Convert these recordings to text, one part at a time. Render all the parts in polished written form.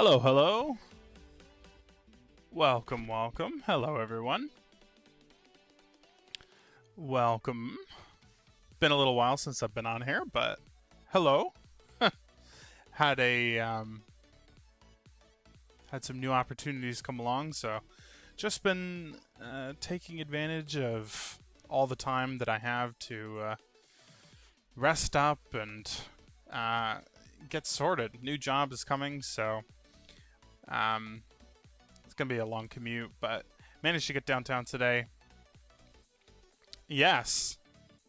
Hello, hello. Welcome, welcome. Hello, everyone. Welcome. Been a little while since I've been on here, but hello. Had some new opportunities come along, so just been taking advantage of all the time that I have to rest up and get sorted. New job is coming, so it's gonna be a long commute, but managed to get downtown today. Yes,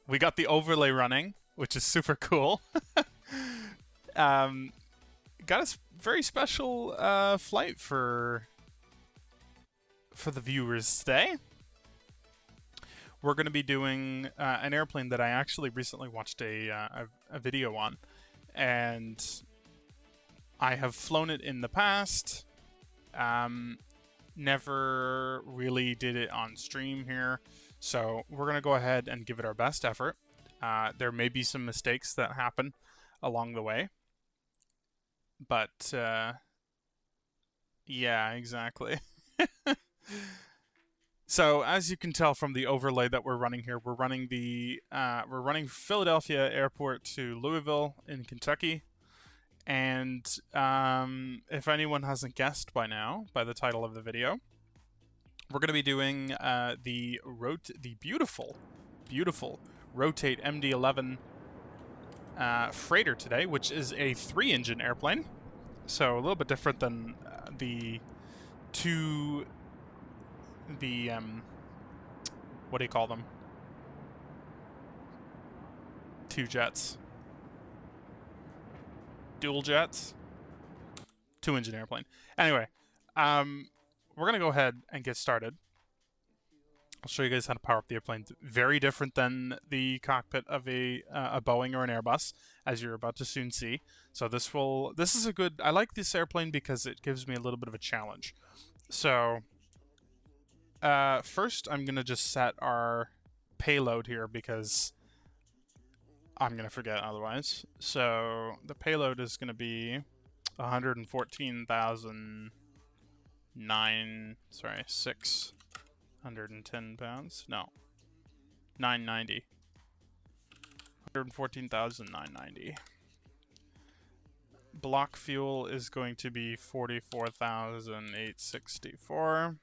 we got the overlay running, which is super cool. Got a very special flight for the viewers today. We're going to be doing an airplane that I actually recently watched a video on, and I have flown it in the past. Never really did it on stream here, so we're going to go ahead and give it our best effort. There may be some mistakes that happen along the way, but yeah, exactly. So as you can tell from the overlay that we're running here, we're running Philadelphia Airport to Louisville in Kentucky. And if anyone hasn't guessed by now, by the title of the video, we're going to be doing the beautiful Rotate MD-11 freighter today, which is a 3-engine airplane. So a little bit different than what do you call them? Two jets. Dual jets. 2-engine airplane. Anyway, we're going to go ahead and get started. I'll show you guys how to power up the airplane. Very different than the cockpit of a Boeing or an Airbus, as you're about to soon see. So this is a good... I like this airplane because it gives me a little bit of a challenge. So first, I'm going to just set our payload here because I'm going to forget otherwise. So the payload is going to be 610 pounds. No, 990. 114,990. Block fuel is going to be 44,864.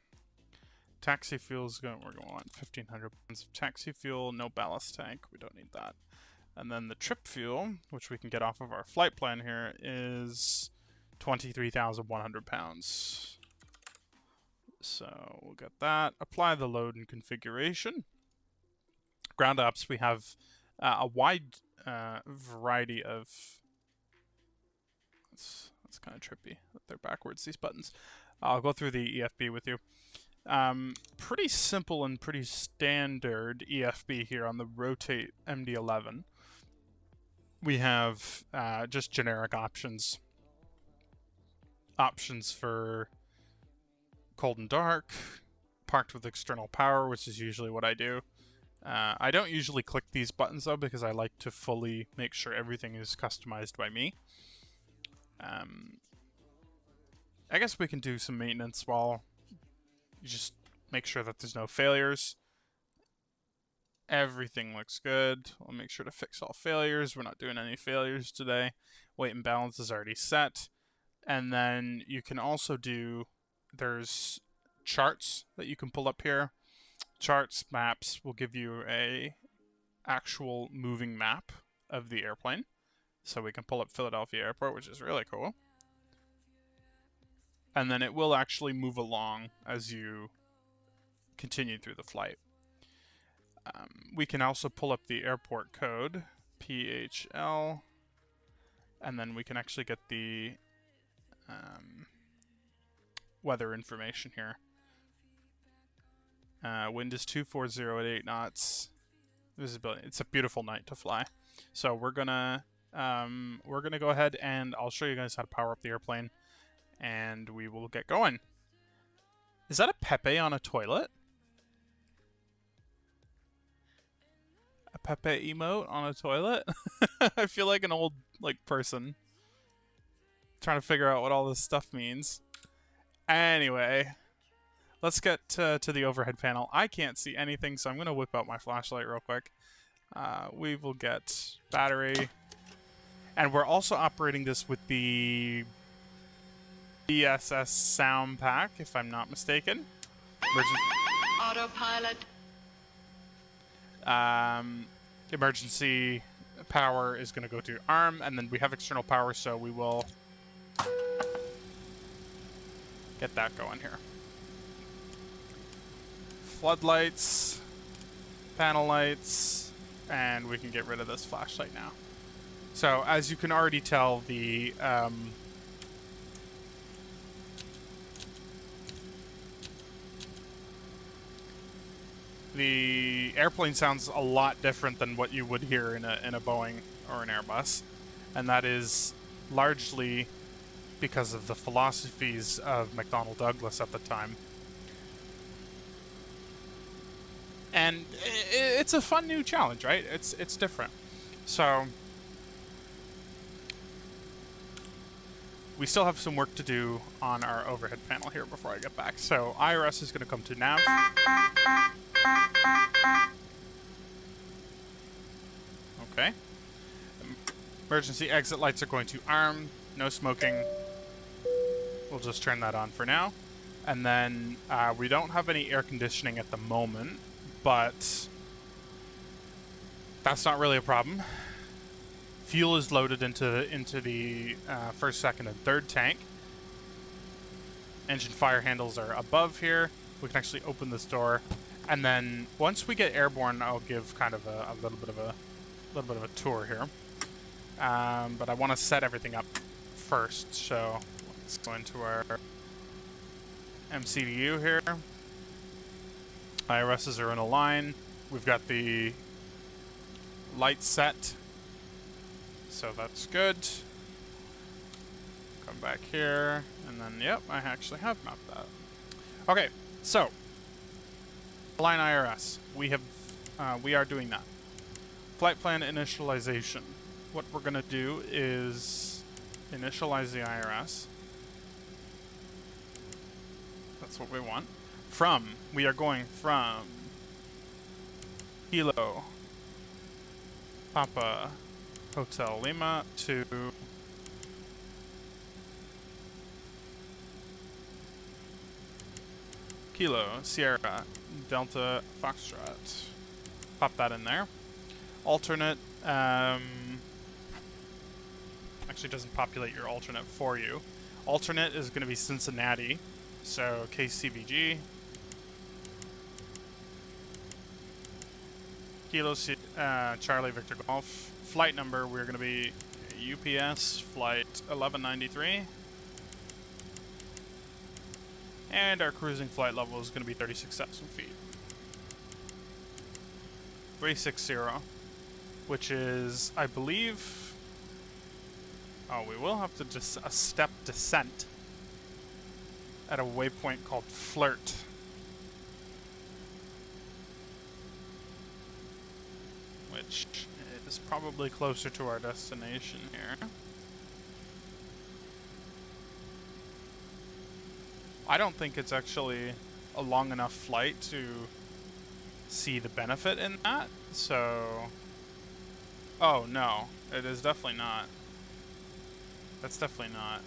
Taxi fuel is we're going to want 1,500 pounds of taxi fuel. No ballast tank. We don't need that. And then the trip fuel, which we can get off of our flight plan here, is 23,100 pounds. So we'll get that. Apply the load and configuration. Ground ops, we have a wide variety of... That's kind of trippy. They're backwards, these buttons. I'll go through the EFB with you. Pretty simple and pretty standard EFB here on the Rotate MD-11. We have just generic options. Options for cold and dark, parked with external power, which is usually what I do. I don't usually click these buttons though because I like to fully make sure everything is customized by me. I guess we can do some maintenance while you just make sure that there's no failures. Everything looks good. I'll make sure to fix all failures. We're not doing any failures today. Weight and balance is already set. And then you can also there's charts that you can pull up here. Charts, maps will give you a actual moving map of the airplane. So we can pull up Philadelphia Airport, which is really cool. And then it will actually move along as you continue through the flight. We can also pull up the airport code, KPHL, and then we can actually get the weather information here. Wind is 240 at 8 knots. Visibility. It's a beautiful night to fly. So we're gonna go ahead and I'll show you guys how to power up the airplane, and we will get going. Is that a Pepe on a toilet? A Pepe emote on a toilet? I feel like an old person trying to figure out what all this stuff means. Anyway, let's get to the overhead panel. I can't see anything, so I'm going to whip out my flashlight real quick. We will get battery. And we're also operating this with the BSS sound pack, if I'm not mistaken. Autopilot. Emergency power is going to go to arm, and then we have external power, so we will get that going here. Floodlights, panel lights, and we can get rid of this flashlight now. So, as you can already tell, the airplane sounds a lot different than what you would hear in a Boeing or an Airbus, and that is largely because of the philosophies of McDonnell Douglas at the time. And it's a fun new challenge, right? It's different. So we still have some work to do on our overhead panel here before I get back. So IRS is going to come to nav. Okay. Emergency exit lights are going to arm. No smoking. We'll just turn that on for now. And then we don't have any air conditioning at the moment, but that's not really a problem. Fuel is loaded into the first, second, and third tank. Engine fire handles are above here. We can actually open this door, and then once we get airborne, I'll give kind of a little bit of a tour here. But I want to set everything up first, so let's go into our MCDU here. IRSs are in a line. We've got the lights set, so that's good. Come back here, and then, yep, I actually have mapped that. Okay, so, line IRS. We are doing that. Flight plan initialization. What we're going to do is initialize the IRS. That's what we want. We are going from Kilo Papa Hotel Lima to Kilo Sierra Delta Foxtrot. Pop that in there. Alternate actually doesn't populate your alternate for you. Alternate is going to be Cincinnati, so KCVG. Kilo Charlie Victor Golf. Flight number, we're going to be UPS Flight 1193. And our cruising flight level is going to be 36,000 feet. 360, which is, I believe... Oh, we will have to just a step descent at a waypoint called Flirt. Which is probably closer to our destination here. I don't think it's actually a long enough flight to see the benefit in that, so... Oh, no. It is definitely not. That's definitely not.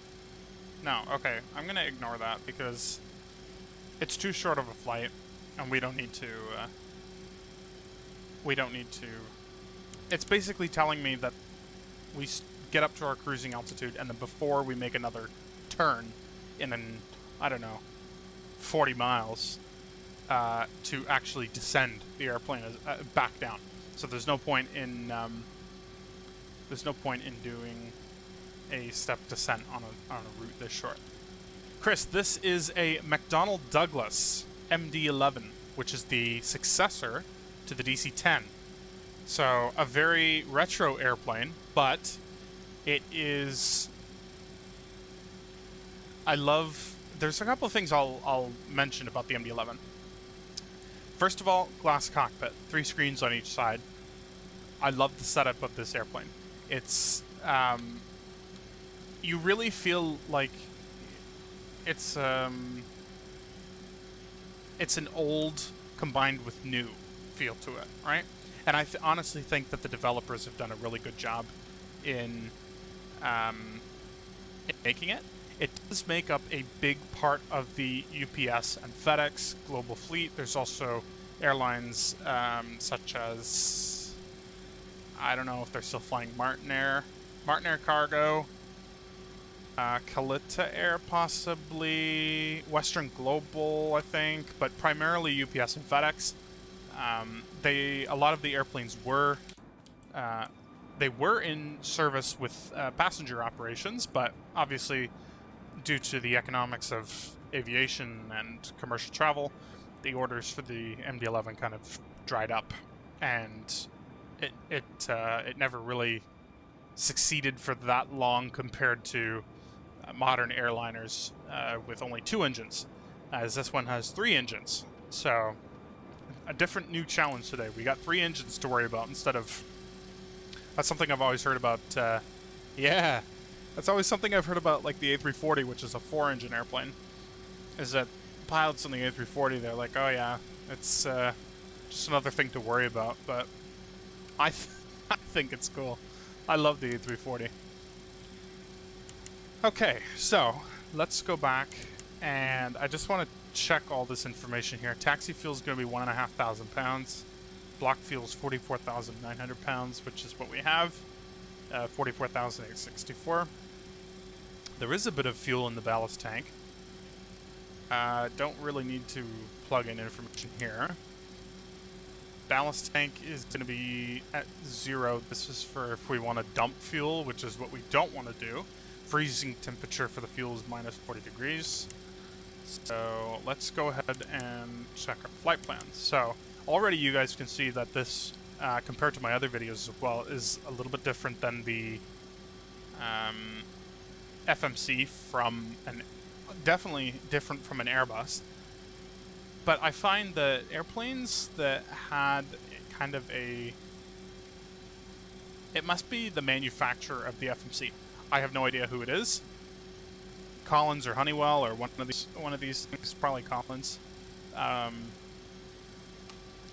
No, okay. I'm gonna ignore that because it's too short of a flight, and we don't need to... It's basically telling me that we get up to our cruising altitude, and then before we make another turn in an, I don't know, 40 miles, to actually descend the airplane back down. So there's no point in doing a step descent on a route this short. Chris, this is a McDonnell Douglas MD-11, which is the successor to the DC-10. So a very retro airplane, but it is... There's a couple of things I'll mention about the MD-11. First of all, glass cockpit, 3 screens on each side. I love the setup of this airplane. It's you really feel like it's an old combined with new feel to it, right? And I honestly think that the developers have done a really good job in, in making it. It does make up a big part of the UPS and FedEx global fleet. There's also airlines such as, I don't know if they're still flying Martin Air Cargo, Kalita Air possibly, Western Global I think, but primarily UPS and FedEx. A lot of the airplanes were in service with passenger operations, but obviously due to the economics of aviation and commercial travel, the orders for the MD-11 kind of dried up, and it never really succeeded for that long compared to modern airliners with only 2 engines, as this one has 3 engines. So a different new challenge today. We got 3 engines to worry about instead of... That's something I've always heard about. Yeah, that's always something I've heard about, like the A340, which is a 4-engine airplane. Is that pilots on the A340, they're like, oh yeah, it's just another thing to worry about. But I think it's cool. I love the A340. Okay, so let's go back, and I just want to check all this information here. Taxi fuel is going to be 1,500 pounds. Block fuel is 44,900 pounds, which is what we have. 44,864. There is a bit of fuel in the ballast tank. Don't really need to plug in information here. Ballast tank is going to be at 0. This is for if we want to dump fuel, which is what we don't want to do. Freezing temperature for the fuel is minus 40 degrees. So let's go ahead and check our flight plans. So already you guys can see that this, compared to my other videos as well, is a little bit different than the FMC from definitely different from an Airbus. But I find that airplanes that had kind of a... It must be the manufacturer of the FMC. I have no idea who it is. Collins or Honeywell or one of these things, probably Collins.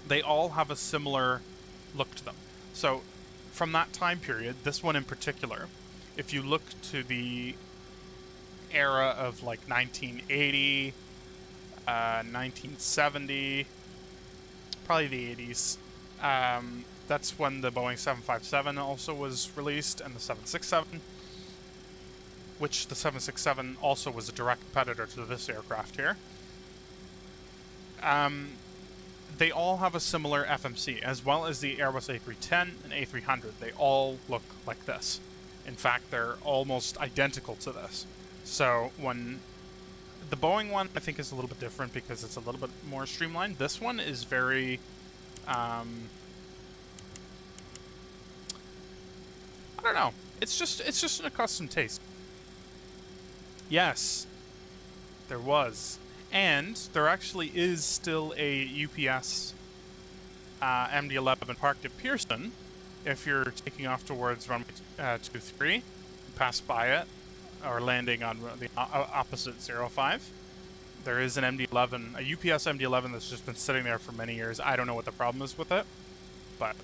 They all have a similar look to them. So from that time period, this one in particular, if you look to the era of like 1980, 1970, probably the 80s, that's when the Boeing 757 also was released, and the 767, which the 767 also was a direct competitor to this aircraft here. They all have a similar FMC, as well as the Airbus A310 and A300. They all look like this. In fact, they're almost identical to this. So when the Boeing one, I think, is a little bit different because it's a little bit more streamlined. This one is very... I don't know. It's just an custom taste. Yes, there was. And there actually is still a UPS MD-11 parked at Pearson. If you're taking off towards runway 23, pass by it, or landing on the opposite 05. There is an MD-11, a UPS MD-11 that's just been sitting there for many years. I don't know what the problem is with it, but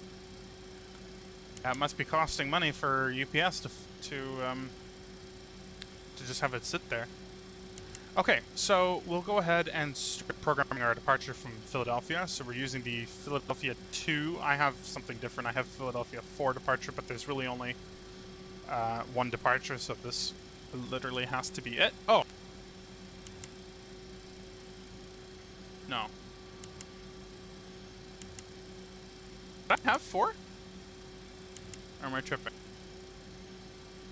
it must be costing money for UPS to just have it sit there. Okay, so we'll go ahead and start programming our departure from Philadelphia. So we're using the Philadelphia 2. I have something different. I have Philadelphia 4 departure, but there's really only one departure, so this literally has to be it. Oh! No. Did I have 4? Or am I tripping?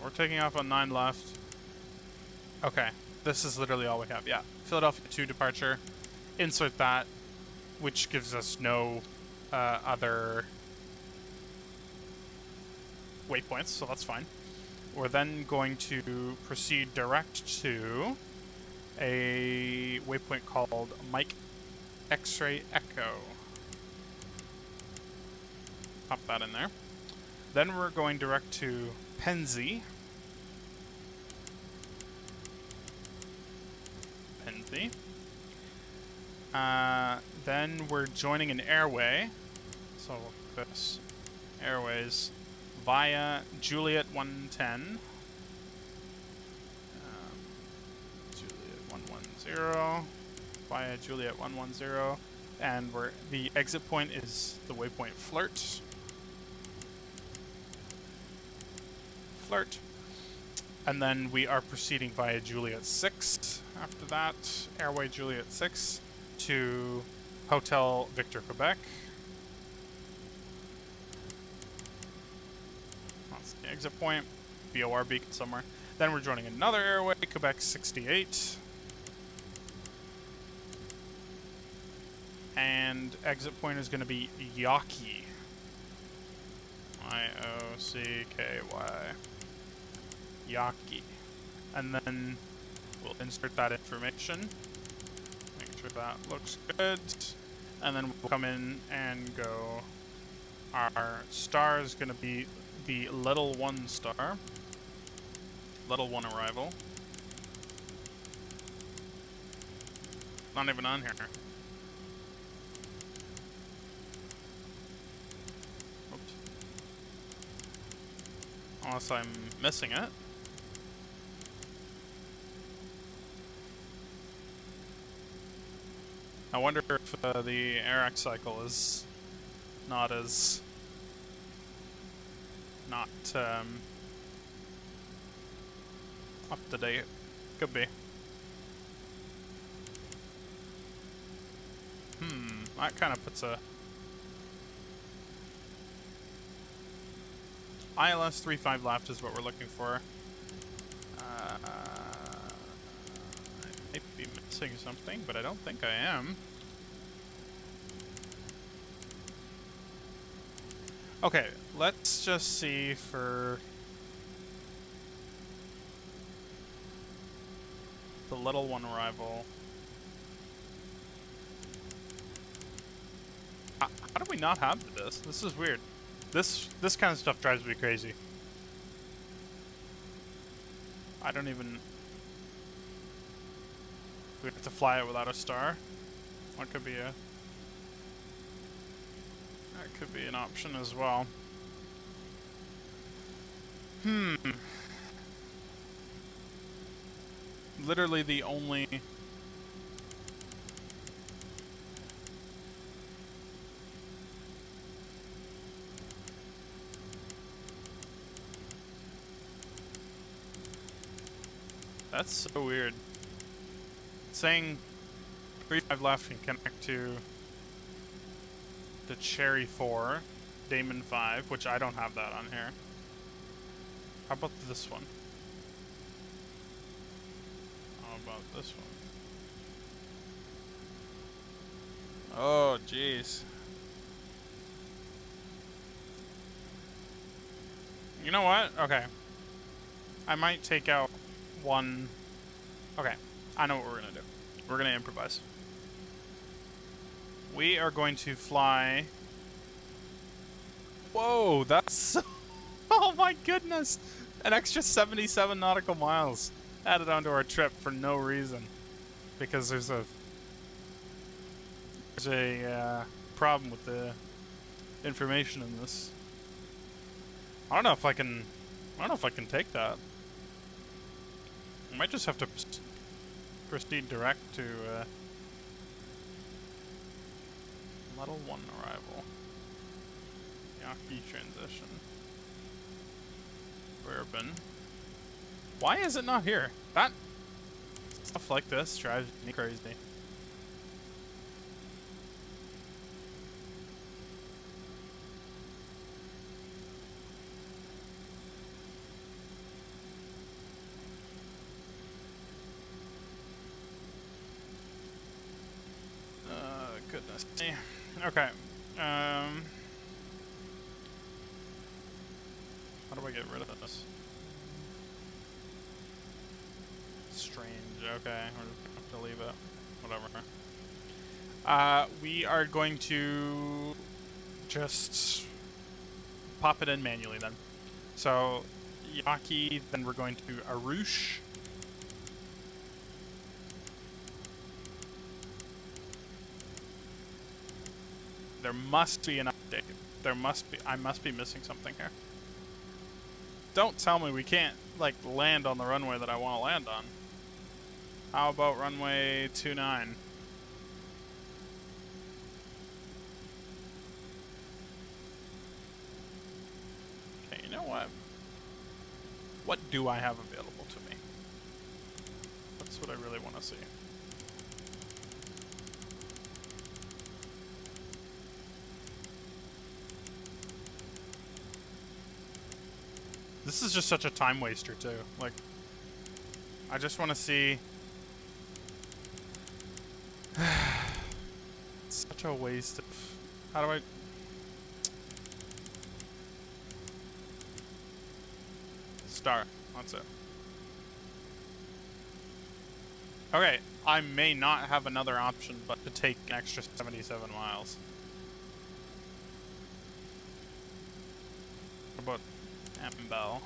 We're taking off on 9 left. Okay. This is literally all we have, yeah. Philadelphia 2 departure. Insert that, which gives us no other waypoints, so that's fine. We're then going to proceed direct to a waypoint called Mike X-Ray Echo. Pop that in there. Then we're going direct to Penzi. City. Then we're joining an airway. So this airways via Juliet 110. Juliet 110 via Juliet 110, and the exit point is the waypoint Flirt. And then we are proceeding via Juliet 6 after that, airway Juliet 6 to Hotel Victor Quebec. That's the exit point, BOR beacon somewhere. Then we're joining another airway, Quebec 68. And exit point is going to be Yawkey. I-O-C-K-Y. Yawkey. And then we'll insert that information. Make sure that looks good. And then we'll come in and go. Our star is going to be the Little 1 star. Little 1 arrival. Not even on here. Oops. Unless I'm missing it. I wonder if the AirX cycle is not as up to date. Could be. That kind of puts a ILS 35 left is what we're looking for. I might be missing something, but I don't think I am. Okay, let's just see for the Little 1 arrival. How do we not have this? This is weird. This kind of stuff drives me crazy. I don't even... We have to fly it without a star. That could be a... That could be an option as well. Literally the only... That's so weird. It's saying 35 left can connect to the Cherry 4, Damon 5, which I don't have that on here. How about this one? How about this one? Oh, jeez. You know what? Okay. I might take out one. Okay, I know what we're gonna do. We're gonna improvise. We are going to fly. Whoa, that's so... Oh my goodness! An extra 77 nautical miles added onto our trip for no reason. Because there's a problem with the information in this. I don't know if I can take that. I might just have to proceed direct to Model 1 arrival. Yawkey transition. Bourbon. Why is it not here? That stuff like this drives me crazy. Goodness me. Okay. How do I get rid of this? Strange. Okay, we're just gonna have to leave it. Whatever. We are going to just pop it in manually then. So, Yawkey, then we're going to Arush. There must be an update. There must be. I must be missing something here. Don't tell me we can't, like, land on the runway that I want to land on. How about runway 29? Okay, you know what? What do I have available to me? That's what I really want to see. This is just such a time waster, too. Like, I just want to see... It's such a waste of... How do I... Star. That's it. Okay, I may not have another option but to take an extra 77 miles. What about M-Bell?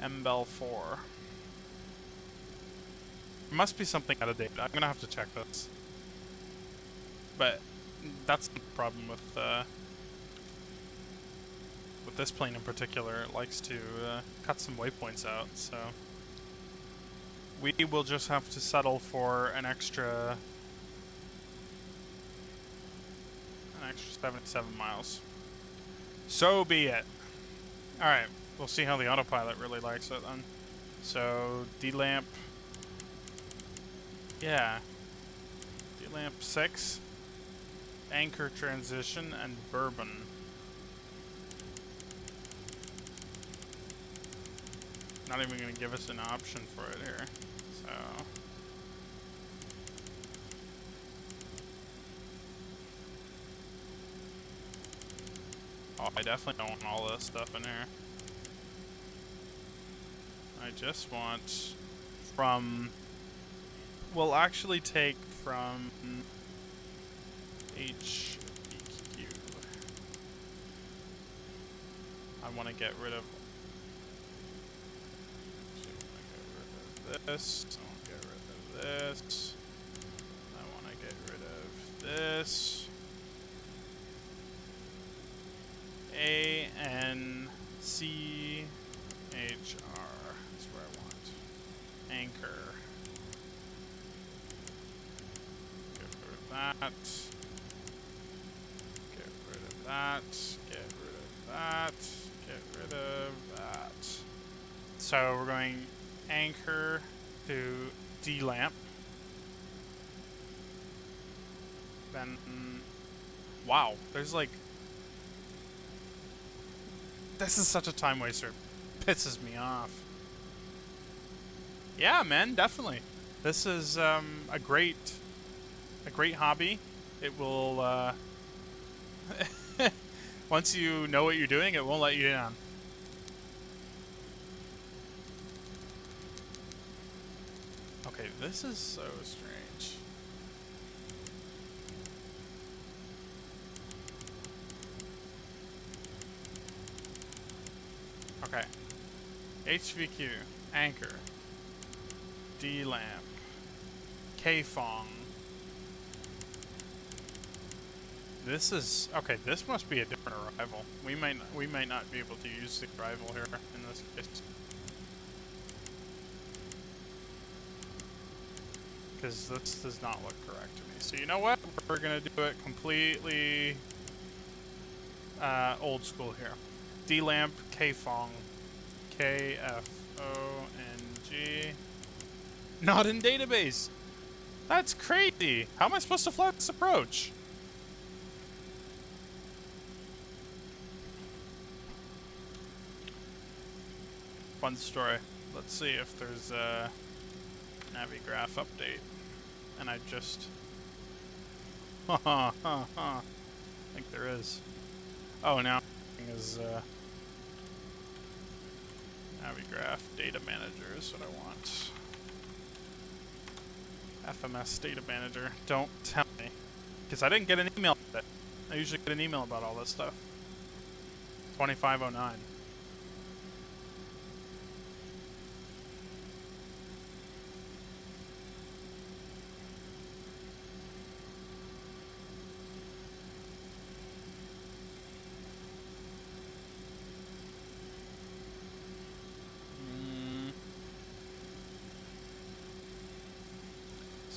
M-Bell 4. There must be something out of date. I'm gonna have to check this. But that's the problem with this plane in particular. It likes to cut some waypoints out, so we will just have to settle for an extra 77 miles. So be it. Alright, we'll see how the autopilot really likes it then. So, D-lamp. Yeah. D-lamp 6. Anchor transition and bourbon. Not even going to give us an option for it here. So... Oh, I definitely don't want all this stuff in here. I just want from... We'll actually take from HBQ. I want to get rid of... This. I want to get rid of this. I want to get rid of this. A N C H R is where I want. Anchor. Get rid of that. Get rid of that. Get rid of that. Get rid of that. So we're going anchor to D-lamp. Then, wow, there's like... This is such a time waster. It pisses me off. Yeah, man, definitely. This is a great hobby. It will once you know what you're doing, it won't let you down. Okay, this is so strange. Okay. HVQ, anchor, D-lamp, K-Fong. This is okay. This must be a different arrival. We might not be able to use the arrival here in this case, because this does not look correct to me. So you know what? We're gonna do it completely old school here. D-lamp, K-Fong, K-F-O-N-G. Not in database. That's crazy. How am I supposed to fly this approach? Fun story. Let's see if there's a Navigraph update. And I just... I think there is. Oh, now is Navigraph Data Manager is what I want. FMS Data Manager. Don't tell me. Because I didn't get an email about it. I usually get an email about all this stuff. 2509.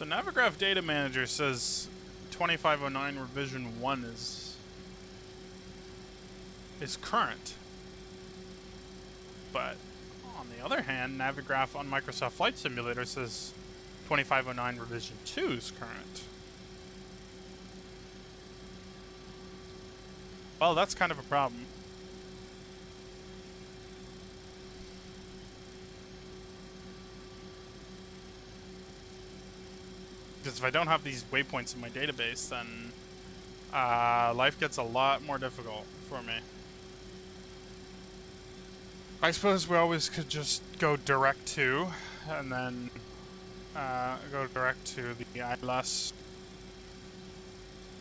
So Navigraph Data Manager says 2509 revision 1 is current. But on the other hand, Navigraph on Microsoft Flight Simulator says 2509 revision 2 is current. Well, that's kind of a problem. Because if I don't have these waypoints in my database, then life gets a lot more difficult for me. I suppose we always could just go direct to, and then go direct to the ILS,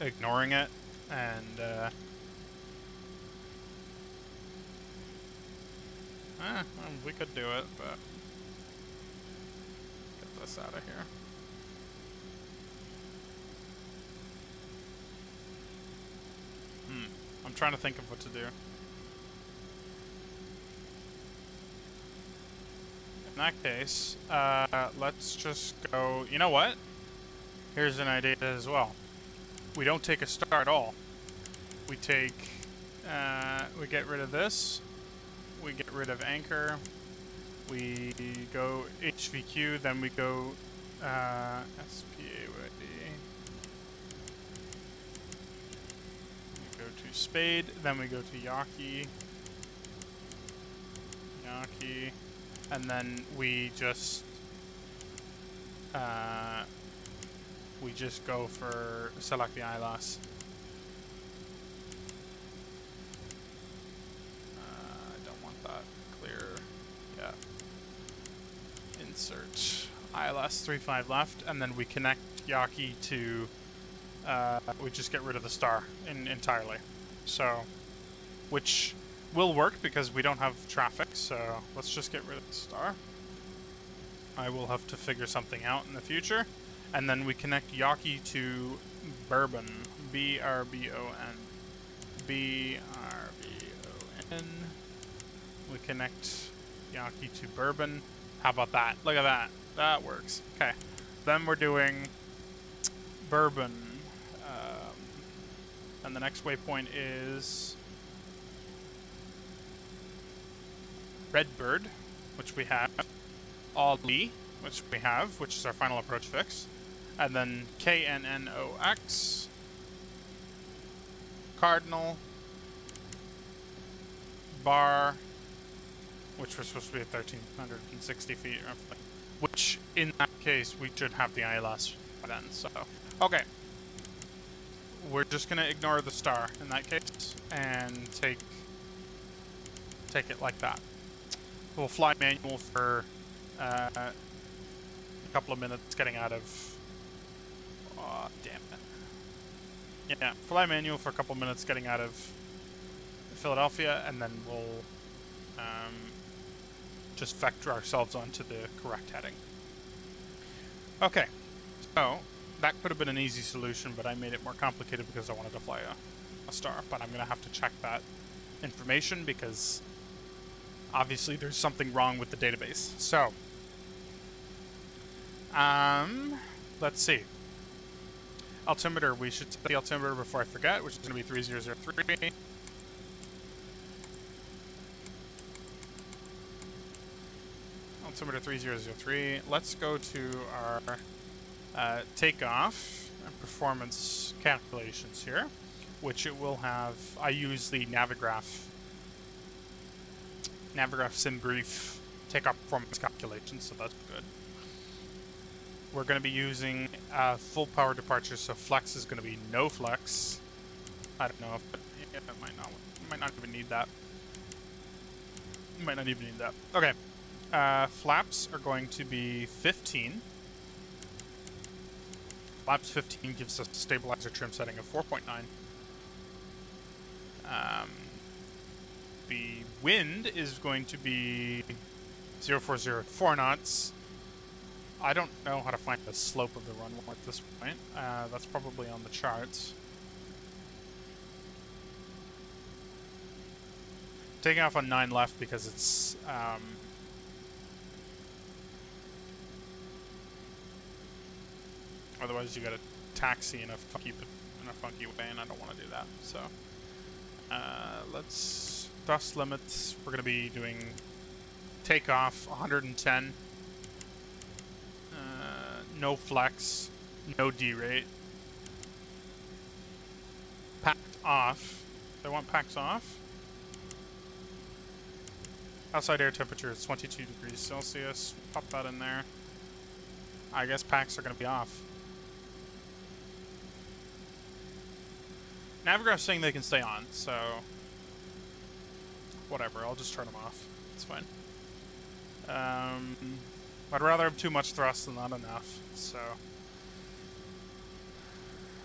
ignoring it, and we could do it, but get this out of here. I'm trying to think of what to do. In that case, let's just go... You know what? Here's an idea as well. We don't take a star at all. We take... we get rid of this. We get rid of anchor. We go HVQ, then we go SPA. We go to Spade, then we go to Yaki. And then we just go for select the ILS. I don't want that clear. Yeah. Insert ILS 35 left, and then we connect Yaki to. We just get rid of the star entirely. So, which will work because we don't have traffic, so let's just get rid of the star. I will have to figure something out in the future. And then we connect Yaki to Bourbon. B-R-B-O-N. B-R-B-O-N. We connect Yaki to Bourbon. How about that? Look at that. That works. Okay. Then we're doing Bourbon. And the next waypoint is Redbird, which we have. Ali, which we have, which is our final approach fix. And then KNNOX. Cardinal. Bar, which was supposed to be at 1,360 feet roughly. Which, in that case, we should have the ILS by then, so. Okay. We're just going to ignore the star in that case and take it like that. We'll fly manual for a couple of minutes getting out of... Oh, damn it. Yeah, fly manual for a couple of minutes getting out of Philadelphia, and then we'll just vector ourselves onto the correct heading. Okay, so that could have been an easy solution, but I made it more complicated because I wanted to fly a star. But I'm going to have to check that information because obviously there's something wrong with the database. So, let's see. Altimeter, we should set the altimeter before I forget, which is going to be 3003. Altimeter 3003. Let's go to our takeoff and performance calculations here, which it will have. I use the Navigraph SimBrief takeoff performance calculations, so that's good. We're going to be using full power departure, so flex is going to be no flex. I don't know if yeah, it might not even need that. Might not even need that. Okay. Flaps are going to be 15. Flaps 15 gives us a stabilizer trim setting of 4.9. The wind is going to be 0404 knots. I don't know how to find the slope of the runway at this point. That's probably on the charts. Taking off on 9 left because it's Otherwise, you gotta taxi in a funky way, and I don't want to do that. So, let's thrust limits. We're gonna be doing takeoff 110. No flex, no derate. Packed off. Do I want packs off? Outside air temperature is 22 degrees Celsius. Pop that in there. I guess packs are going to be off. Navigraph's saying they can stay on, so whatever. I'll just turn them off. It's fine. I'd rather have too much thrust than not enough, so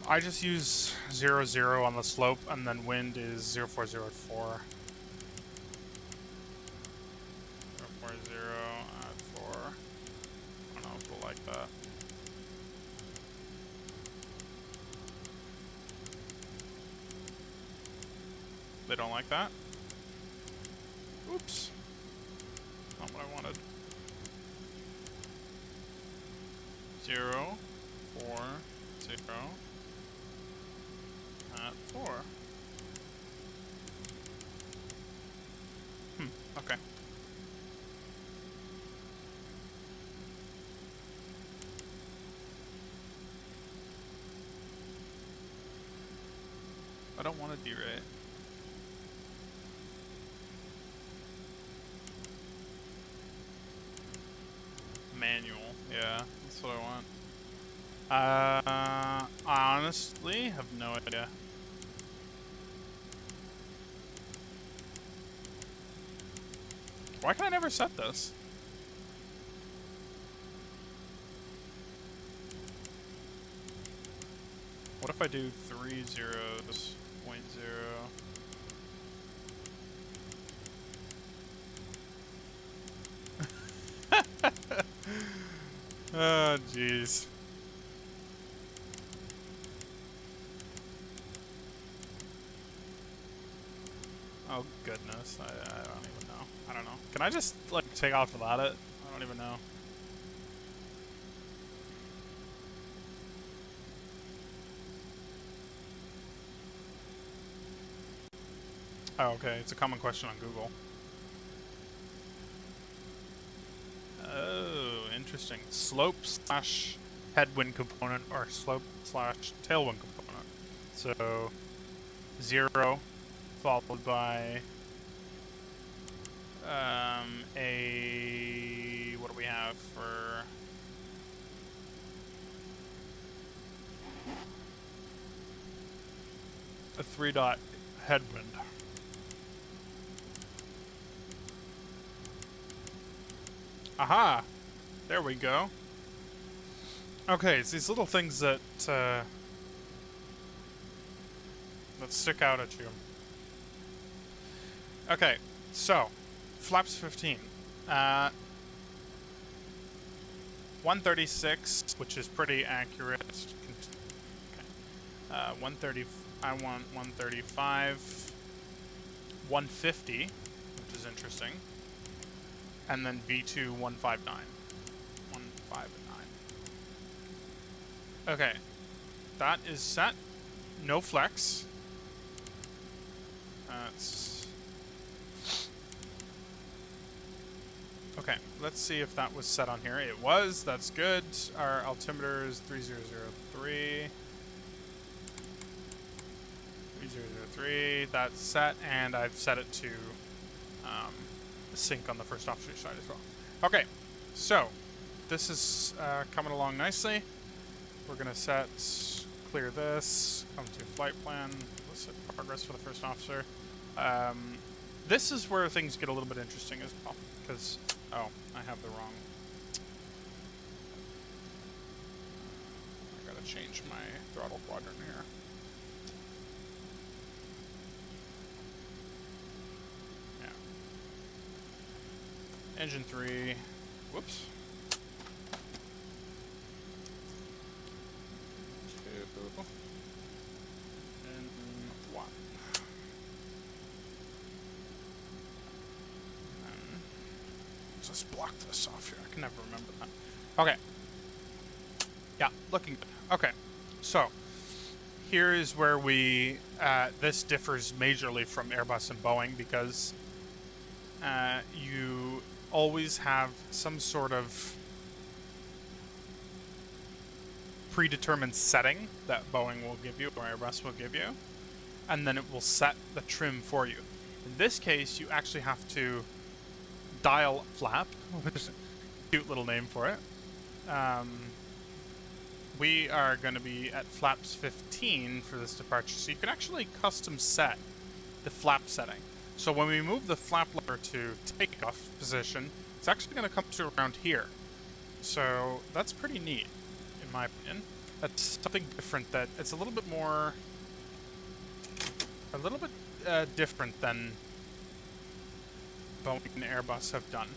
I just use 0-0 on the slope, and then wind is 040 at 4. 040 at 4. I don't know if we'll like that. They don't like that? Oops. Not what I wanted. 0, 4, 0 at 4. Okay. I don't want to derate. Manual, yeah, that's what I want. I honestly have no idea. Why can I never set this? What if I do 3 zeros, 0.0? Oh, jeez. Oh, goodness. I don't even know. I don't know. Can I just, like, take off without it? I don't even know. Oh, okay. It's a common question on Google. Oh, interesting. Slope slash headwind component or slope slash tailwind component. So 0 followed by a what do we have for a 3-dot headwind. Aha! There we go. Okay, it's these little things that stick out at you. Okay, so flaps 15. 136, which is pretty accurate. Okay. 130. I want 135. 150, which is interesting. And then V2 159. 159. Okay. That is set. No flex. Okay, let's see if that was set on here. It was. That's good. Our altimeter is 3003. 3003. That's set, and I've set it to sync on the first officer side as well. Okay, so this is coming along nicely. We're gonna clear this, come to flight plan, let's set progress for the first officer. This is where things get a little bit interesting as well, because, oh, I have the wrong, I gotta change my throttle quadrant here. Engine 3, whoops. 2, and 1. And let's just block this off here. I can never remember that. Okay. Yeah, looking good. Okay, so here is where we this differs majorly from Airbus and Boeing, because you always have some sort of predetermined setting that Boeing will give you or Airbus will give you, and then it will set the trim for you. In this case, you actually have to dial flap, which is a cute little name for it. We are going to be at flaps 15 for this departure, so you can actually custom set the flap setting. So when we move the flap lever to takeoff position, it's actually going to come to around here. So that's pretty neat, in my opinion. That's something different, that it's a little bit more, different than Boeing and Airbus have done.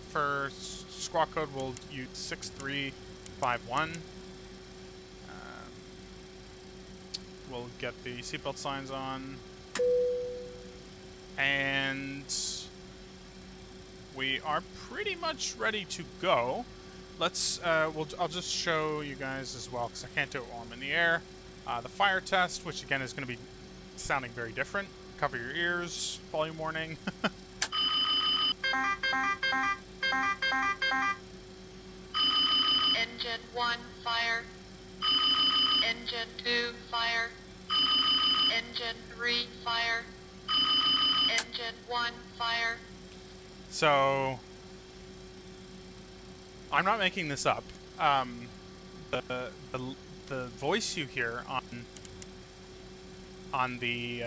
For squawk code, we'll use 6351. We'll get the seatbelt signs on, and we are pretty much ready to go. Let's. I'll just show you guys as well, because I can't do it while I'm in the air. The fire test, which again is going to be sounding very different. Cover your ears. Volume warning. Engine 1, fire. Engine 2, fire. Engine 3, fire. Engine 1, fire. So, I'm not making this up. The voice you hear on the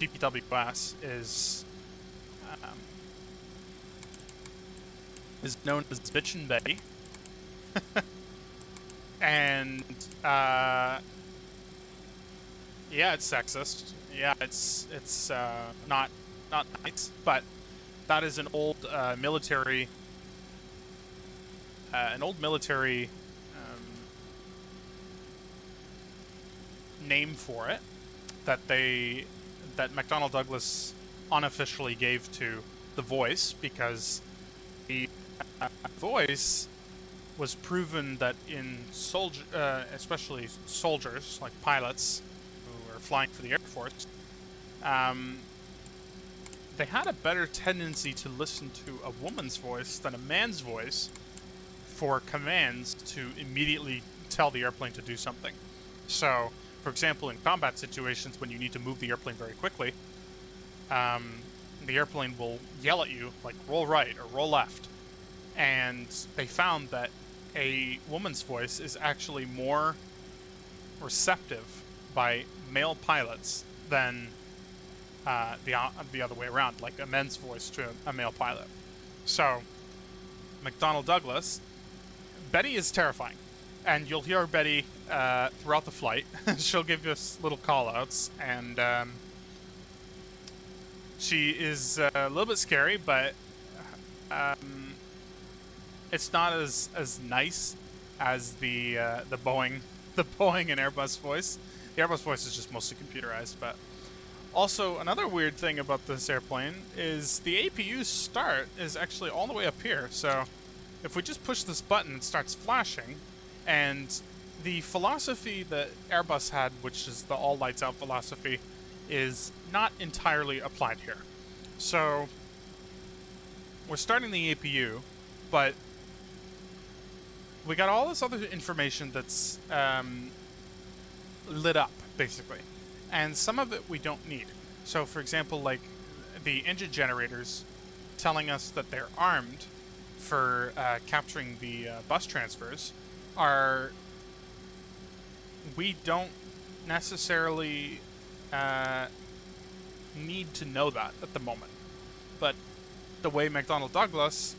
DPWS is known as Bitchin' Betty. And yeah, it's sexist. Yeah, it's not nice, but that is an old military name for it that McDonnell Douglas unofficially gave to the voice, because the voice was proven that in especially soldiers, like pilots who were flying for the Air Force, they had a better tendency to listen to a woman's voice than a man's voice for commands to immediately tell the airplane to do something. So, for example, in combat situations when you need to move the airplane very quickly, the airplane will yell at you, like, roll right or roll left. And they found that a woman's voice is actually more receptive by male pilots than the other way around, like a men's voice to a male pilot. So, McDonnell Douglas, Betty is terrifying. And you'll hear Betty throughout the flight. She'll give us little call-outs, and she is a little bit scary, but it's not as nice as the Boeing and Airbus voice. The Airbus voice is just mostly computerized, but also another weird thing about this airplane is the APU start is actually all the way up here. So if we just push this button, it starts flashing, and the philosophy that Airbus had, which is the all lights out philosophy, is not entirely applied here. So we're starting the APU, but we got all this other information that's lit up, basically. And some of it we don't need. So, for example, like the engine generators telling us that they're armed for capturing the bus transfers we don't necessarily need to know that at the moment. But the way McDonnell Douglas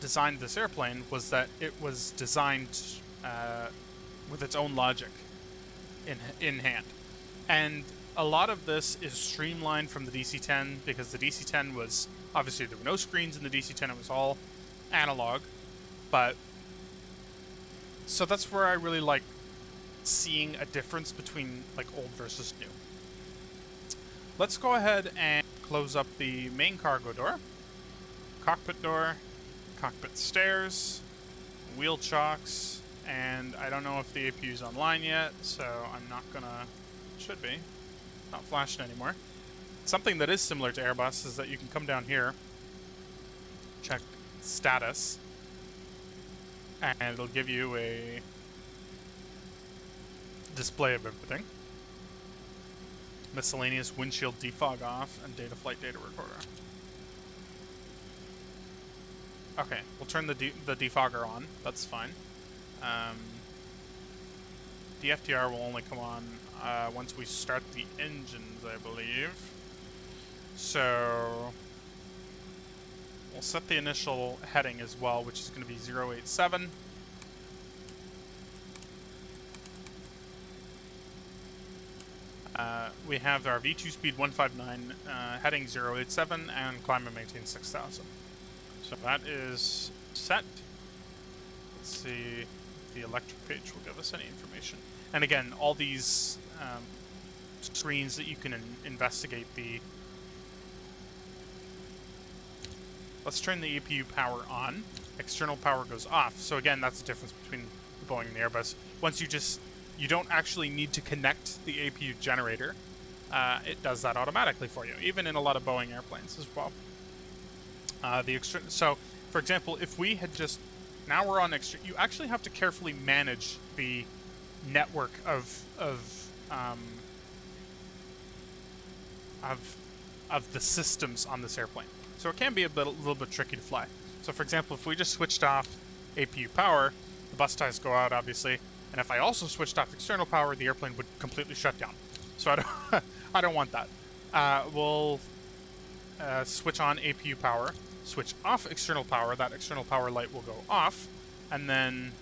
designed this airplane was that it was designed with its own logic in hand. And a lot of this is streamlined from the DC-10, because the DC-10 was, obviously there were no screens in the DC-10, it was all analog. But, so that's where I really like seeing a difference between like old versus new. Let's go ahead and close up the main cargo door, cockpit stairs, wheel chocks, and I don't know if the APU is online yet, so I'm not gonna... Should be. Not flashing anymore. Something that is similar to Airbus is that you can come down here, check status, and it'll give you a display of everything. Miscellaneous windshield defog off and data flight data recorder. Okay, we'll turn the defogger on. That's fine. The FTR will only come on once we start the engines, I believe. So we'll set the initial heading as well, which is going to be 087. We have our V2 speed 159, heading 087, and climb and maintain 6000. So that is set. Let's see if the electric page will give us any information. And again, all these screens that you can investigate the... Let's turn the APU power on. External power goes off. So again, that's the difference between the Boeing and the Airbus. Once you don't actually need to connect the APU generator. It does that automatically for you, even in a lot of Boeing airplanes as well. So, for example, if we had just... Now we're on extra... You actually have to carefully manage the network of the systems on this airplane. So it can be a little bit tricky to fly. So, for example, if we just switched off APU power, the bus ties go out, obviously. And if I also switched off external power, the airplane would completely shut down. So I don't want that. We'll switch on APU power, switch off external power. That external power light will go off, and then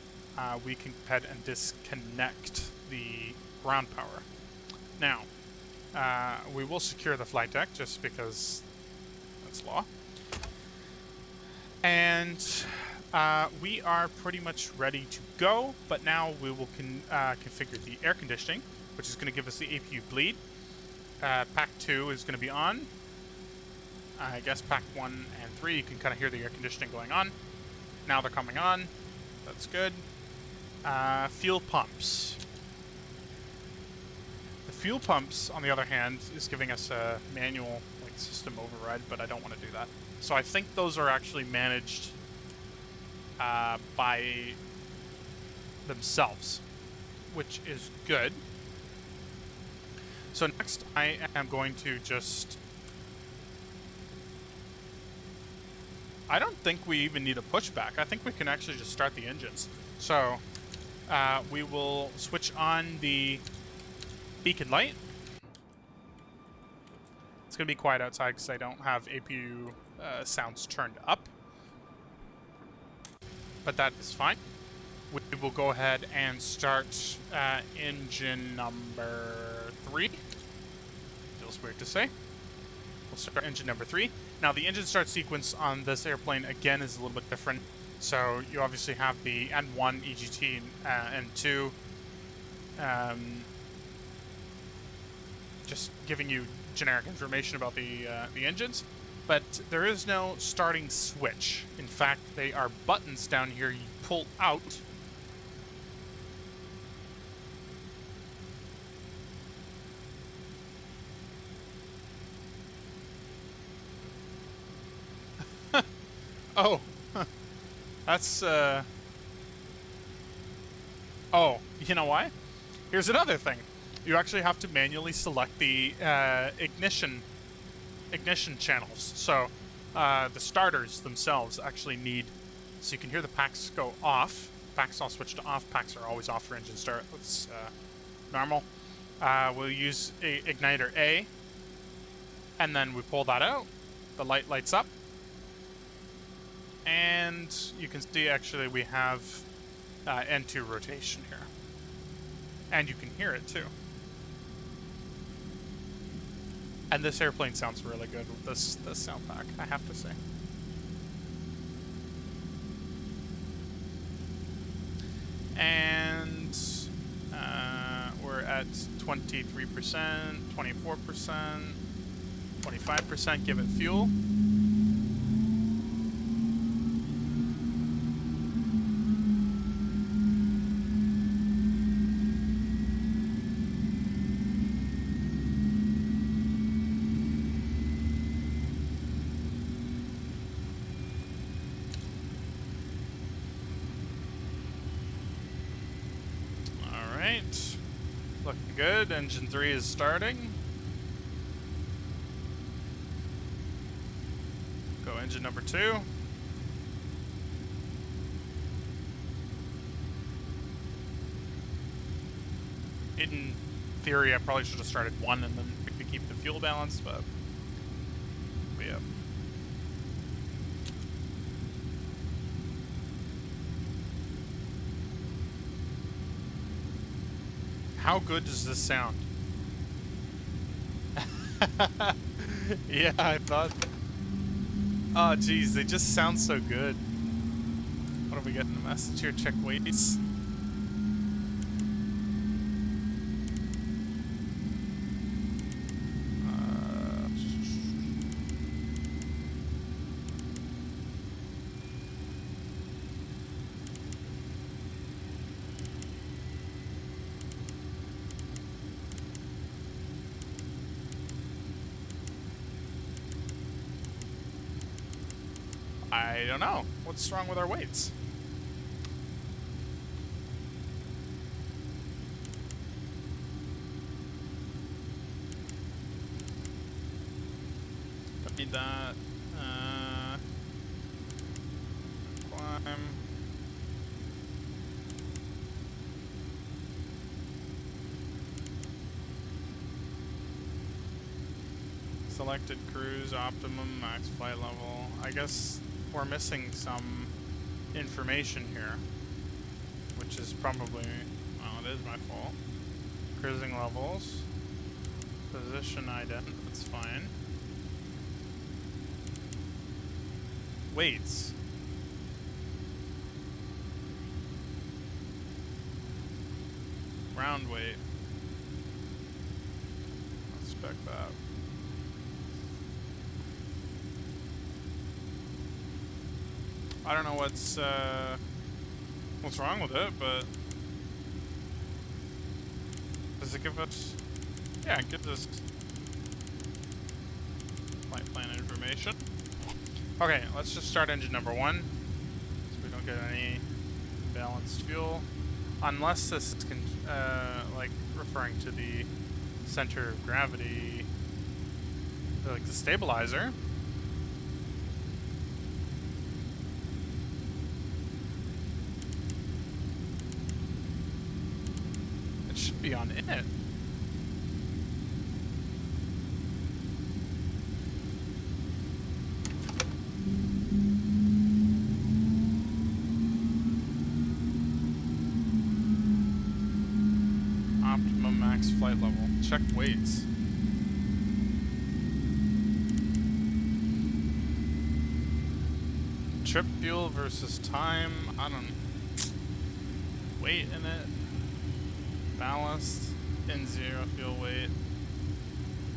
we can go ahead and disconnect the ground power. Now, we will secure the flight deck just because that's law. And we are pretty much ready to go, but now we will configure the air conditioning, which is going to give us the APU bleed. Pack 2 is going to be on. I guess Pack 1 and 3, you can kind of hear the air conditioning going on. Now they're coming on. That's good. Fuel pumps. The fuel pumps, on the other hand, is giving us a manual system override, but I don't want to do that. So I think those are actually managed by themselves, which is good. So next I am going to just... I don't think we even need a pushback. I think we can actually just start the engines. So we will switch on the beacon light. It's going to be quiet outside because I don't have APU sounds turned up. But that is fine. We will go ahead and start engine number 3. Feels weird to say. We'll start engine number 3. Now, the engine start sequence on this airplane, again, is a little bit different. So, you obviously have the N1, EGT, and N2. Just giving you generic information about the engines. But there is no starting switch. In fact, they are buttons down here you pull out. Oh, that's, oh, you know why? Here's another thing. You actually have to manually select the ignition channels. So the starters themselves actually need, so you can hear the packs go off. Packs all switch to off. Packs are always off for engine start. That's normal. We'll use igniter A, and then we pull that out. The light lights up. And you can see actually we have N2 rotation here. And you can hear it too. And this airplane sounds really good with this sound pack, I have to say. And we're at 23%, 24%, 25%, give it fuel. Good. Engine 3 is starting. Go engine number 2. In theory, I probably should have started 1 and then to keep the fuel balance, but yeah. How good does this sound? Yeah, I thought. Oh, geez, they just sound so good. What are we getting? A message here? Check weights. I don't know. What's wrong with our weights? Don't need that. Climb. Selected cruise, optimum, max flight level. I guess we're missing some information here, which is probably, well, it is my fault. Cruising levels, position ident, that's fine. Weights. Ground weight. Let's check that. I don't know what's wrong with it, but does it give us? Yeah, it gives us flight plan information. Okay, let's just start engine number 1, so we don't get any balanced fuel, unless this is like referring to the center of gravity, like the stabilizer. Should be on it. Optimum max flight level. Check weights. Trip fuel versus time. I don't know. Weight in it. Ballast, N0 fuel weight.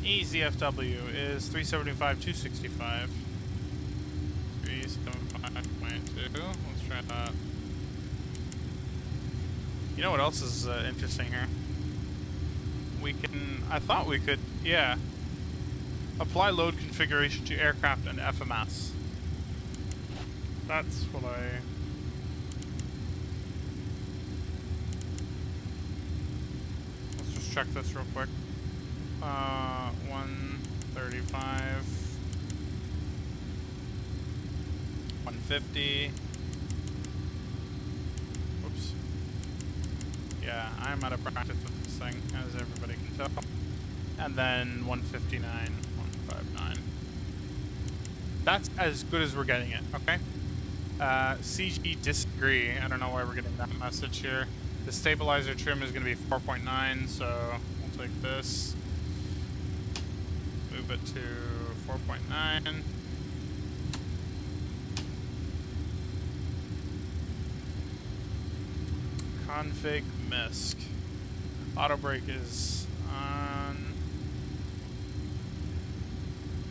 Easy FW is 375, 265. 375.2. Let's try that. You know what else is interesting here? We can, I thought we could, yeah. Apply load configuration to aircraft and FMS. That's what I... check this real quick. 135, 150. Oops. Yeah, I'm out of practice with this thing, as everybody can tell. And then 159, 159. That's as good as we're getting it, okay? CG disagree. I don't know why we're getting that message here. The stabilizer trim is going to be 4.9, so we'll take this, move it to 4.9. Config MISC. Auto brake is on.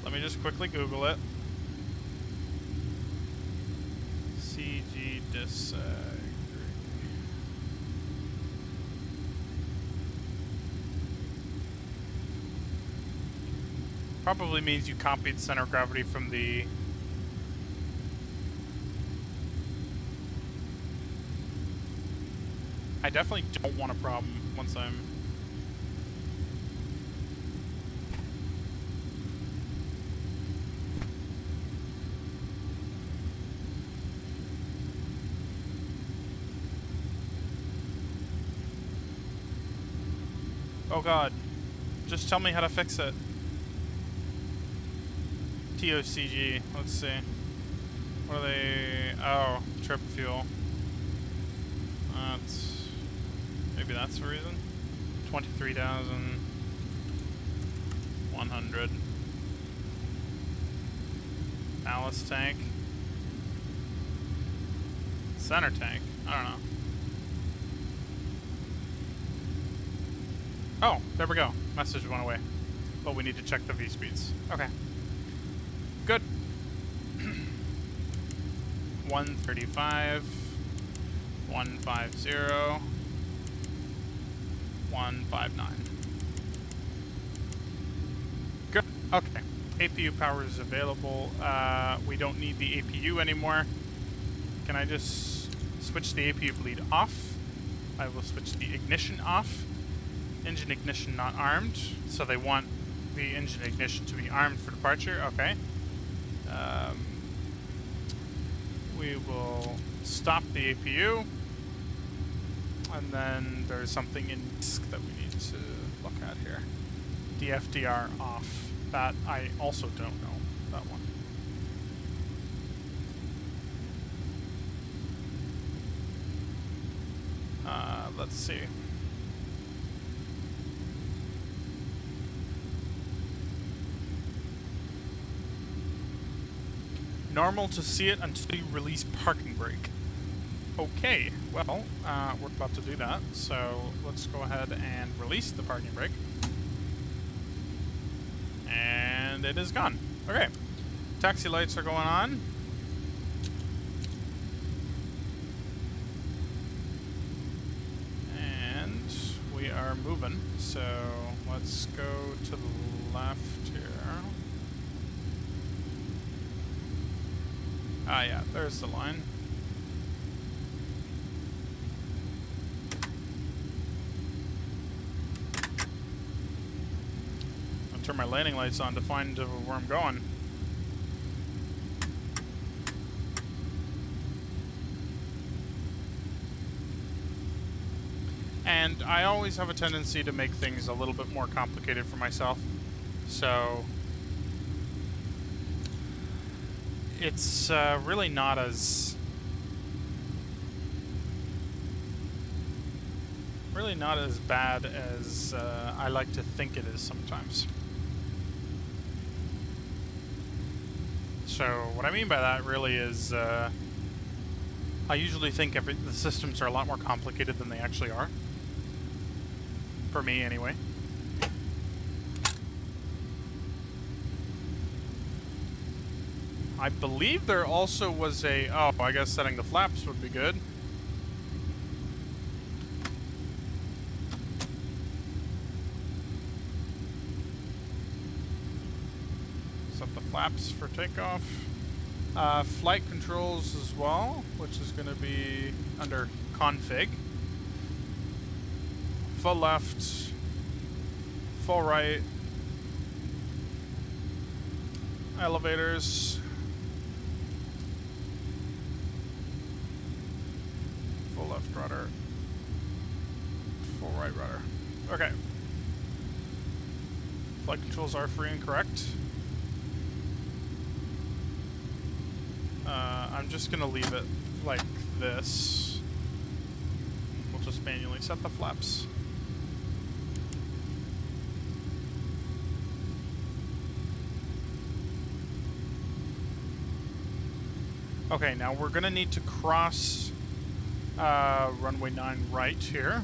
Let me just quickly Google it. CG disagree. Probably means you copied center of gravity from the... I definitely don't want a problem once I'm Oh god. Just tell me how to fix it. TOCG. Let's see. What are they? Oh, trip fuel. Maybe that's the reason. 23,100. Ballast tank. Center tank. I don't know. Oh, there we go. Message went away. But we need to check the V speeds. Okay. Good. 135. 150. 159. Good. Okay. APU power is available. We don't need the APU anymore. Can I just switch the APU bleed off? I will switch the ignition off. Engine ignition not armed. So they want the engine ignition to be armed for departure. Okay. We will stop the APU. And then there's something in disk that we need to look at here. DFDR off. That I also don't know, that one. Let's see. Normal to see it until you release parking brake. Okay, well, we're about to do that, so let's go ahead and release the parking brake. And it is gone. Okay, taxi lights are going on. And we are moving, so let's go to the left here. Ah, yeah, there's the line. I'll turn my landing lights on to find where I'm going. And I always have a tendency to make things a little bit more complicated for myself. So it's really not as bad as I like to think it is sometimes. So what I mean by that really is I usually think the systems are a lot more complicated than they actually are. For me, anyway. I believe there also was a... Oh, I guess setting the flaps would be good. Set the flaps for takeoff. Flight controls as well, which is going to be under config. Full left, full right, elevators, full left rudder, full right rudder. Okay. Flight controls are free and correct. I'm just going to leave it like this. We'll just manually set the flaps. Okay, now we're going to need to cross runway 9 right here.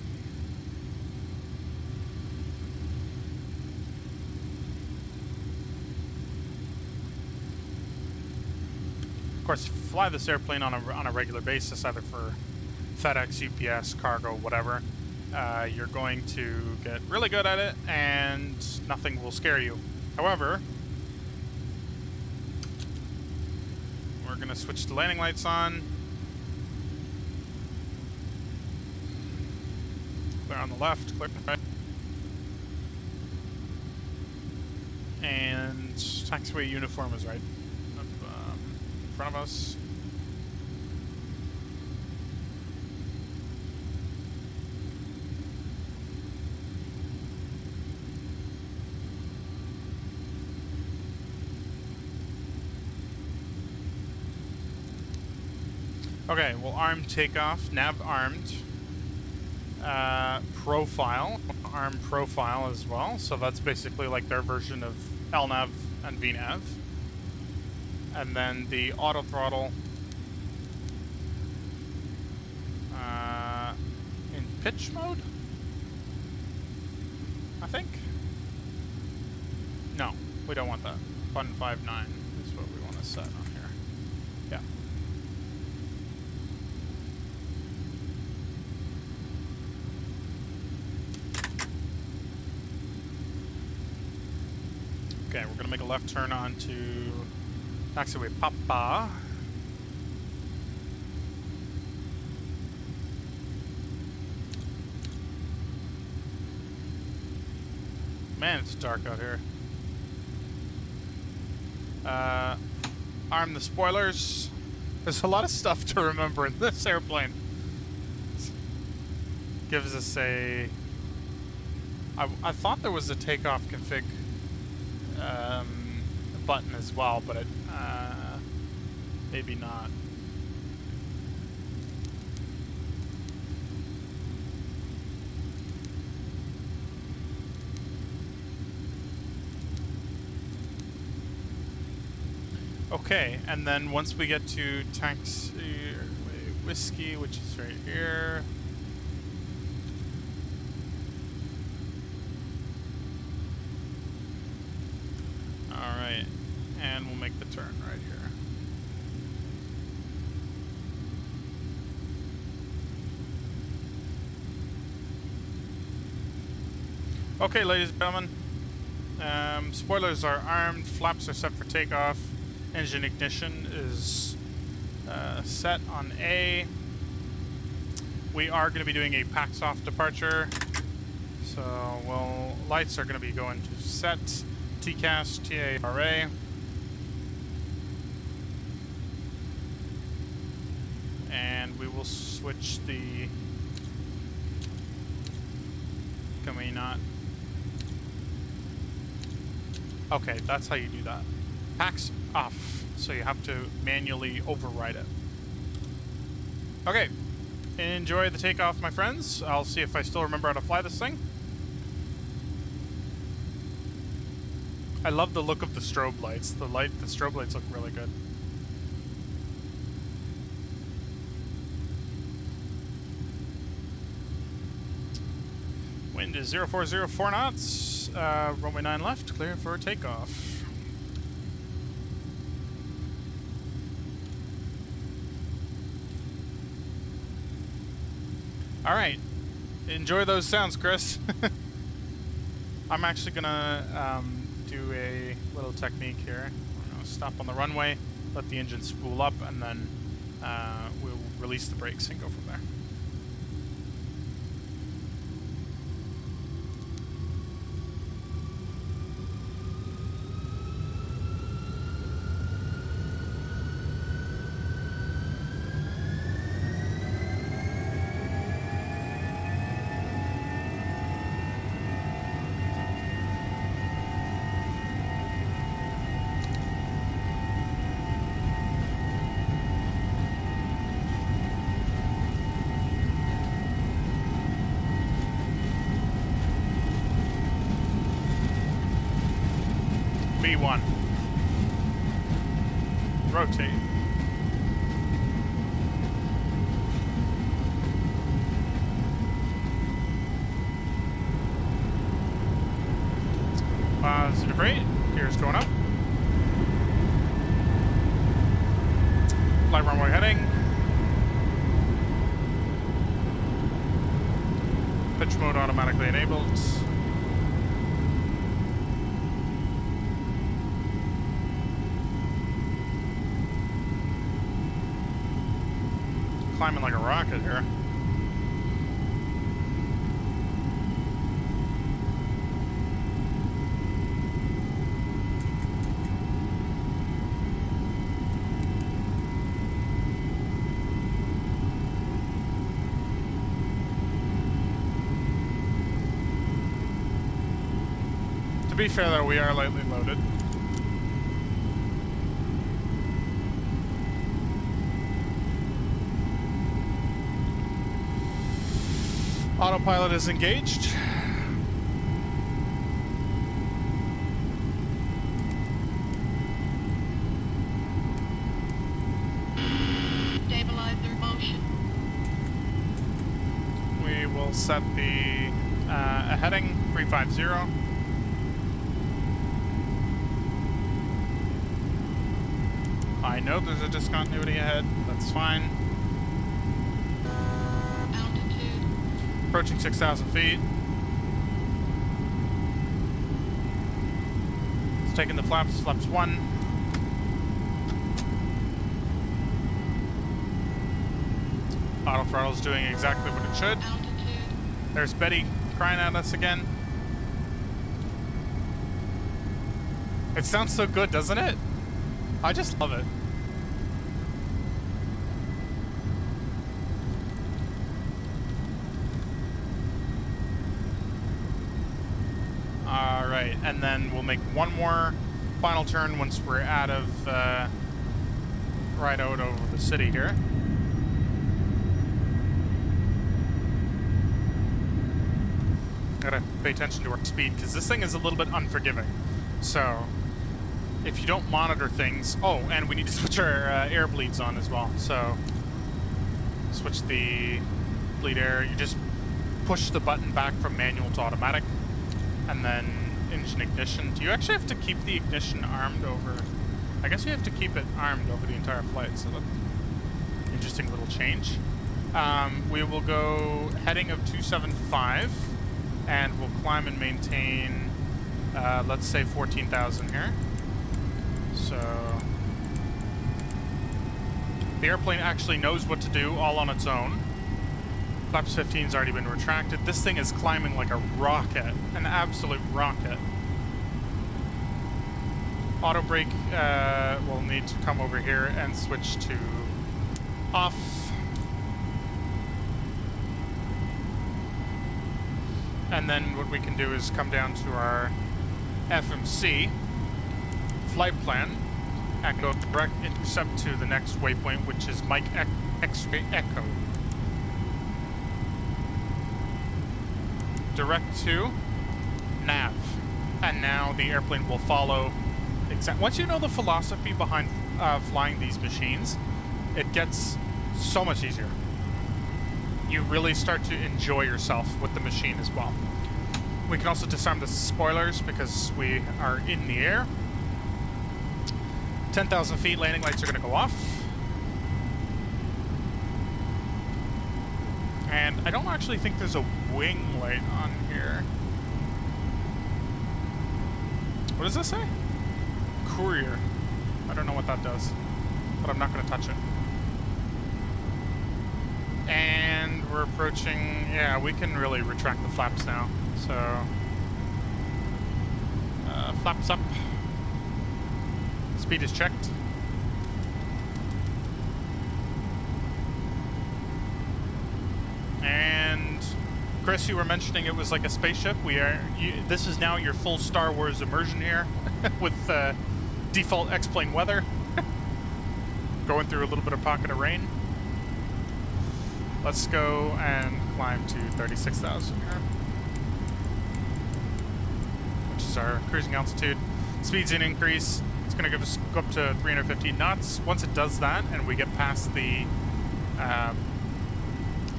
Of course, fly this airplane on a regular basis, either for FedEx, UPS, cargo, whatever. You're going to get really good at it, and nothing will scare you. However, we're going to switch the landing lights on. Clear on the left, clear on the right. And taxiway uniform is right up in front of us. Okay, well, armed takeoff, nav armed. Profile, arm profile as well. So that's basically like their version of LNAV and VNAV. And then the auto throttle in pitch mode, I think. No, we don't want that. 159 is what we want to set on here. Yeah. Okay, we're gonna make a left turn onto taxiway Papa. Man, it's dark out here. Arm the spoilers. There's a lot of stuff to remember in this airplane. Gives us a... I thought there was a takeoff config button as well, but it maybe not. Okay, and then once we get to taxi whiskey, which is right here. Alright, and we'll make the turn right here. Okay, ladies and gentlemen, spoilers are armed, flaps are set for takeoff, engine ignition is set on A. We are going to be doing a packs off departure, so lights are going to be going to set, TCAS, TARA. And we will switch the... Can we not? Okay, that's how you do that. Packs off, so you have to manually override it. Okay, enjoy the takeoff, my friends. I'll see if I still remember how to fly this thing. I love the look of the strobe lights. The strobe lights look really good. Wind is 0404 knots. Runway 9 left, clear for takeoff. All right, enjoy those sounds, Chris. I'm actually gonna do a little technique here. I'm gonna stop on the runway, let the engine spool up, and then we'll release the brakes and go from there. B1. Rotate. Positive rate. Gears going up. Flight runway heading. Pitch mode automatically enabled. Climbing like a rocket here. To be fair though, we are lightly loaded. Autopilot is engaged. Stabilizer motion. We will set the a heading 350. I know there's a discontinuity ahead. That's fine. Altitude. Approaching 6,000 feet. It's taking the flaps. Flaps 1. Auto throttle's doing exactly what it should. Altitude. There's Betty crying at us again. It sounds so good, doesn't it? I just love it. Alright, and then we'll make one more final turn once we're out of, right out over the city here. Gotta pay attention to our speed, because this thing is a little bit unforgiving. So, if you don't monitor things... Oh, and we need to switch our air bleeds on as well. So, switch the bleed air. You just push the button back from manual to automatic, and then engine ignition. Do you actually have to keep the ignition armed over... I guess you have to keep it armed over the entire flight, so that's an interesting little change. We will go heading of 275, and we'll climb and maintain, let's say 14,000 here. So the airplane actually knows what to do all on its own. Flaps 15's already been retracted. This thing is climbing like a rocket, an absolute rocket. Auto brake will need to come over here and switch to off. And then what we can do is come down to our FMC flight plan and go direct intercept to the next waypoint, which is Mike X-ray Echo. Direct to nav. And now the airplane will follow. Once you know the philosophy behind flying these machines, it gets so much easier. You really start to enjoy yourself with the machine as well. We can also disarm the spoilers because we are in the air. 10,000 feet, landing lights are going to go off. And I don't actually think there's a wing light on here. What does this say? Courier. I don't know what that does, but I'm not going to touch it. And we're approaching, yeah, we can really retract the flaps now. So, flaps up. Speed is checked. And Chris, you were mentioning it was like a spaceship. This is now your full Star Wars immersion here with default X-plane weather. Going through a little bit of pocket of rain. Let's go and climb to 36,000 here, which is our cruising altitude. Speed's in increase. It's going to give us go up to 350 knots. Once it does that and we get past the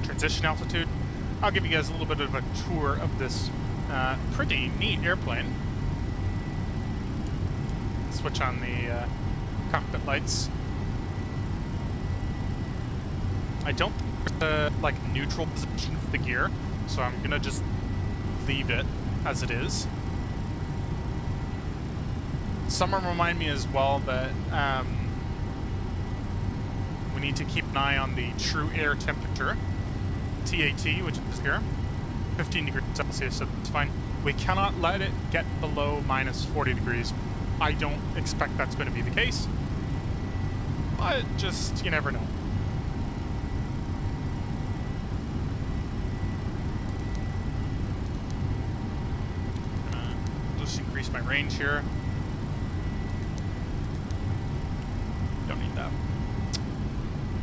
transition altitude, I'll give you guys a little bit of a tour of this pretty neat airplane. Switch on the cockpit lights. I don't like neutral position for the gear, so I'm gonna just leave it as it is. Some remind me as well that we need to keep an eye on the true air temperature, TAT, which is here, 15 degrees Celsius, so that's fine. We cannot let it get below minus 40 degrees. I don't expect that's going to be the case, but just, you never know. Just increase my range here. Don't need that.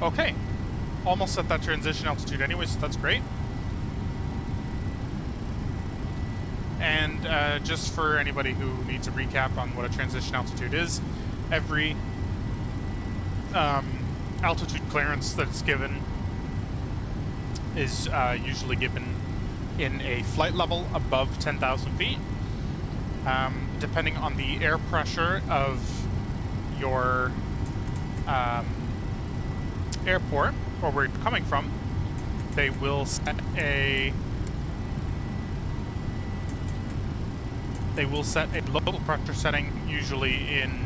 Okay. Almost at that transition altitude anyway, so that's great. just for anybody who needs a recap on what a transition altitude is, every altitude clearance that's given is usually given in a flight level above 10,000 feet. Depending on the air pressure of your airport or where you're coming from, they will set a local pressure setting, usually in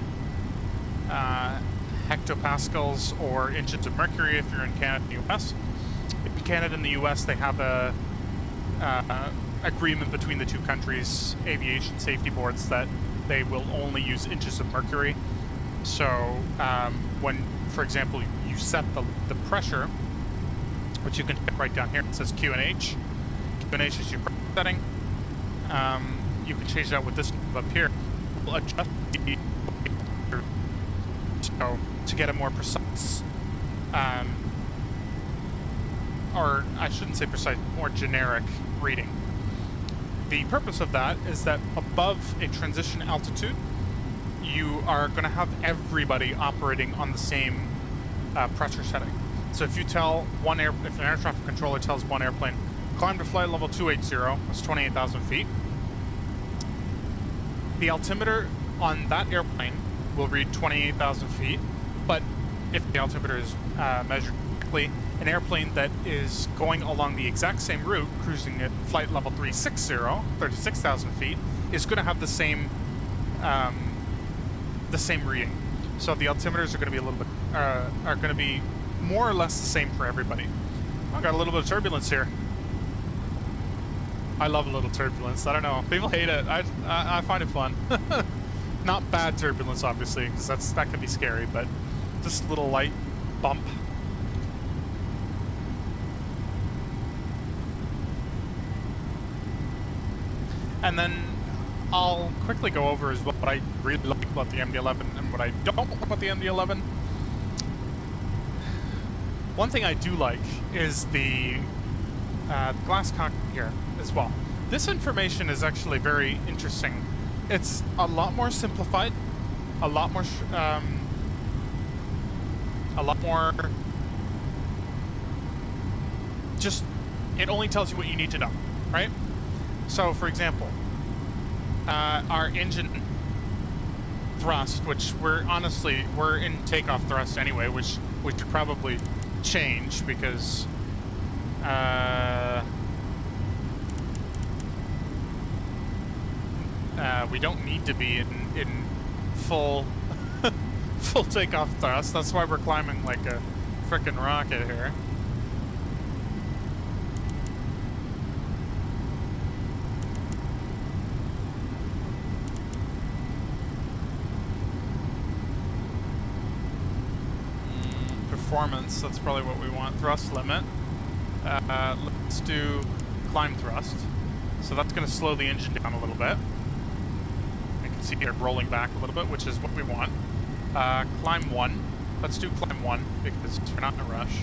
hectopascals or inches of mercury if you're in Canada and the US. In Canada and the US, they have a agreement between the two countries' aviation safety boards that they will only use inches of mercury. So when, for example, you set the pressure, which you can check right down here, it says Q&H. Q&H is your pressure setting. You can change that with this up here. We'll adjust the to get a more precise, or I shouldn't say precise, more generic reading. The purpose of that is that above a transition altitude, you are going to have everybody operating on the same pressure setting. So if you tell if an air traffic controller tells one airplane, climb to flight level 280, that's 28,000 feet, the altimeter on that airplane will read 28,000 feet, but if the altimeter is measured correctly, an airplane that is going along the exact same route, cruising at flight level 360, 36,000 feet, is going to have the same reading. So the altimeters are going to be a little bit are going to be more or less the same for everybody. I got a little bit of turbulence here. I love a little turbulence. I don't know. People hate it. I find it fun. Not bad turbulence, obviously, because that can be scary, but just a little light bump. And then I'll quickly go over as well what I really like about the MD-11 and what I don't like about the MD-11. One thing I do like is the glass cockpit here as well. This information is actually very interesting. It's a lot more simplified, a lot more just, it only tells you what you need to know, right? So, for example, our engine thrust, which we're in takeoff thrust anyway, which we should probably change because we don't need to be in full full takeoff thrust. That's why we're climbing like a frickin' rocket here. Performance, that's probably what we want. Thrust limit. Let's do climb thrust. So that's going to slow the engine down a little bit. You can see it rolling back a little bit, which is what we want. Climb 1. Let's do climb 1 because we're not in a rush.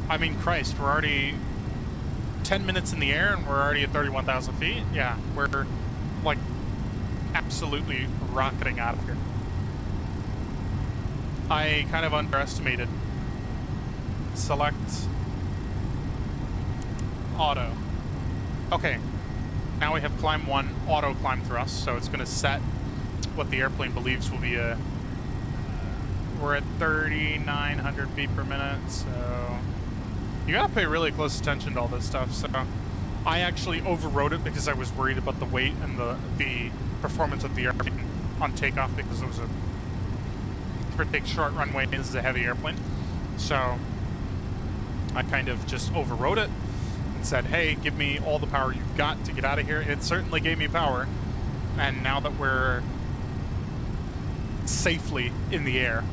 I mean, Christ, we're already 10 minutes in the air and we're already at 31,000 feet. Yeah, we're like absolutely rocketing out of here. I kind of underestimated. Select auto. Okay, now we have climb 1, auto climb thrust, so it's going to set what the airplane believes will be a... we're at 3,900 feet per minute, so... you gotta pay really close attention to all this stuff, so... I actually overrode it because I was worried about the weight and the performance of the airplane on takeoff because it was a pretty short runway and this is a heavy airplane. So I kind of just overrode it and said, hey, give me all the power you've got to get out of here. It certainly gave me power. And now that we're safely in the air,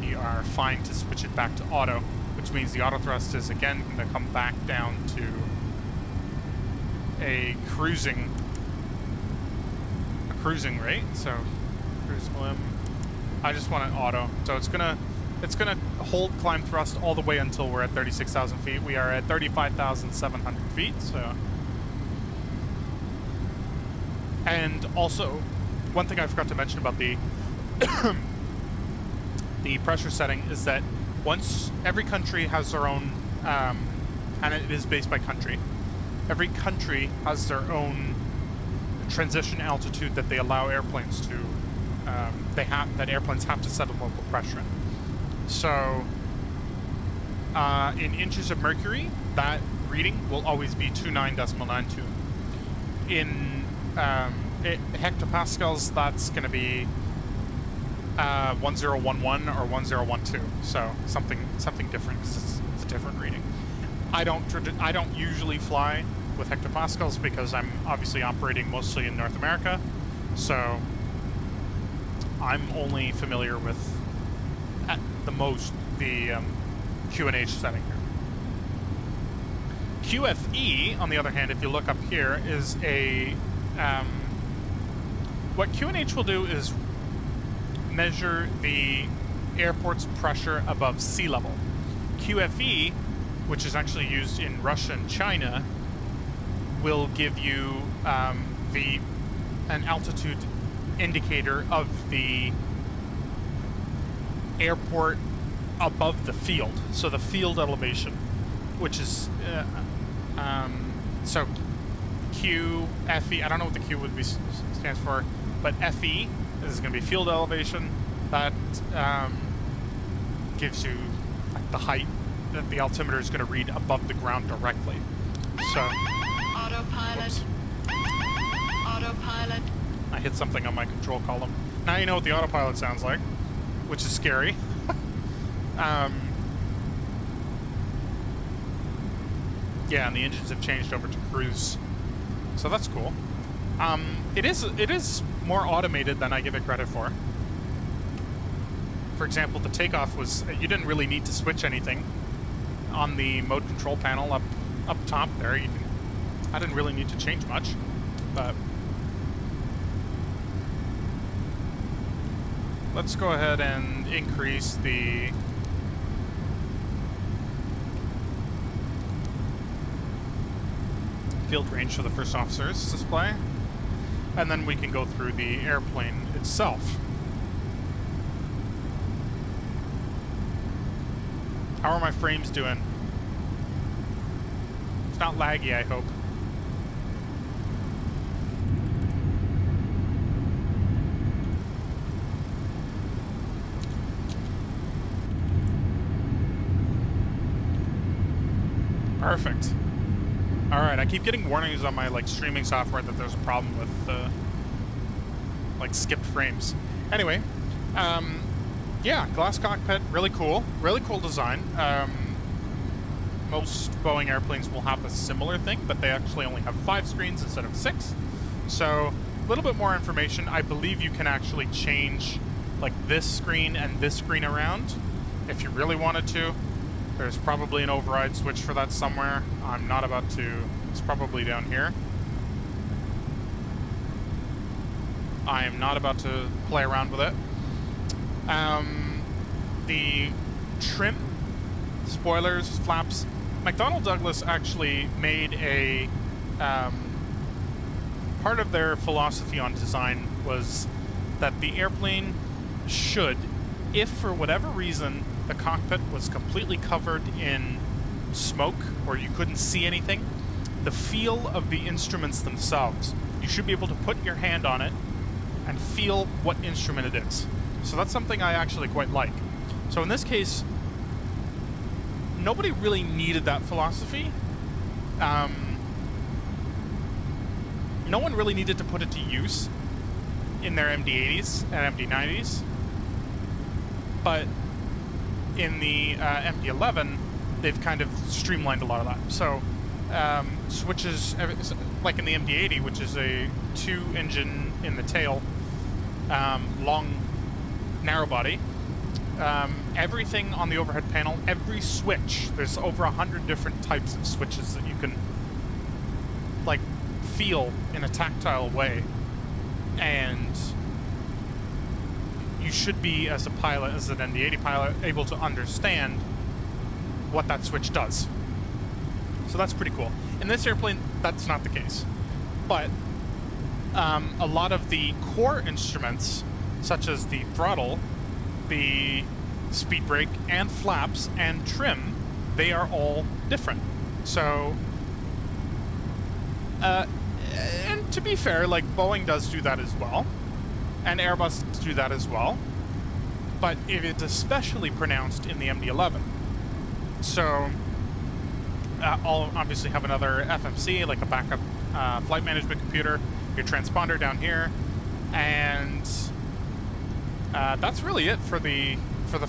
we are fine to switch it back to auto, which means the auto thrust is again going to come back down to a cruising rate. So cruise limit. I just want an auto, so it's gonna It's going to hold climb thrust all the way until we're at 36,000 feet. We are at 35,700 feet, so... And also, one thing I forgot to mention about the the pressure setting is that once every country has their own, and it is based by country, every country has their own transition altitude that they allow airplanes to, that airplanes have to set a local pressure in. So, in inches of mercury, that reading will always be 29.92. In hectopascals, that's going to be 1011 or 1012. So something different, because it's a different reading. I don't usually fly with hectopascals because I'm obviously operating mostly in North America. So I'm only familiar with, at the most, the QNH setting here. QFE, on the other hand, if you look up here, is a... what QNH will do is measure the airport's pressure above sea level. QFE, which is actually used in Russia and China, will give you an altitude indicator of the airport above the field. So the field elevation, which is so QFE. I don't know what the Q would be stands for, but FE is going to be field elevation. That gives you the height that the altimeter is going to read above the ground directly. So, Autopilot. oops. Autopilot. I hit something on my control column. Now you know what the autopilot sounds like, which is scary. Yeah, and the engines have changed over to cruise, so that's cool. It is more automated than I give it credit for. For example, the takeoff was, you didn't really need to switch anything on the mode control panel up top there. I didn't really need to change much, but let's go ahead and increase the field range for the first officer's display, and then we can go through the airplane itself. How are my frames doing? It's not laggy, I hope. Perfect. Alright, I keep getting warnings on my streaming software that there's a problem with skipped frames. Anyway, yeah, glass cockpit, really cool design. Most Boeing airplanes will have a similar thing, but they actually only have 5 screens instead of 6. So, a little bit more information. I believe you can actually change this screen and this screen around if you really wanted to. There's probably an override switch for that somewhere. I'm not about to. It's probably down here. I am not about to play around with it. The trim, spoilers, flaps. McDonnell Douglas actually made a part of their philosophy on design was that the airplane should, if for whatever reason the cockpit was completely covered in smoke or you couldn't see anything, the feel of the instruments themselves, you should be able to put your hand on it and feel what instrument it is. So that's something I actually quite like. So in this case, nobody really needed that philosophy. No one really needed to put it to use in their MD-80s and MD-90s. But in the MD-11, they've kind of streamlined a lot of that. So switches, like in the MD-80, which is a 2-engine in the tail, long, narrow body. Everything on the overhead panel, every switch, there's over 100 different types of switches that you can feel in a tactile way, and you you should be, as a pilot, as an MD-80 pilot, able to understand what that switch does. So that's pretty cool. In this airplane, that's not the case. But a lot of the core instruments, such as the throttle, the speed brake, and flaps, and trim, they are all different. So, and to be fair, like, Boeing does do that as well, and Airbus do that as well, but it is especially pronounced in the MD-11. So, I'll obviously have another FMC, like a backup flight management computer, your transponder down here, and that's really it for the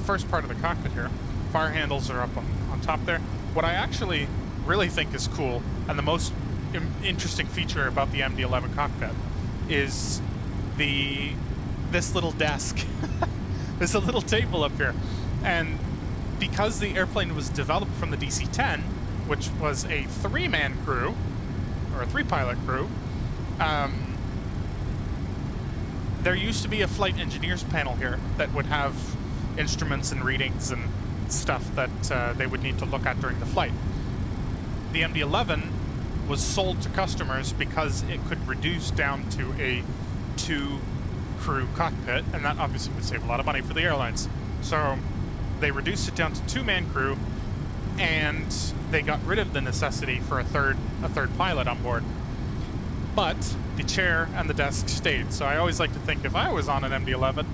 first part of the cockpit here. Fire handles are up on top there. What I actually really think is cool, and the most interesting feature about the MD-11 cockpit, is this little desk. There's a little table up here, and because the airplane was developed from the DC-10, which was a 3-man crew, or a 3-pilot crew, there used to be a flight engineers panel here that would have instruments and readings and stuff that they would need to look at during the flight. The MD-11 was sold to customers because it could reduce down to a 2-crew cockpit, and that obviously would save a lot of money for the airlines. So they reduced it down to 2-man crew, and they got rid of the necessity for a third pilot on board. But the chair and the desk stayed. So I always like to think, if I was on an MD-11,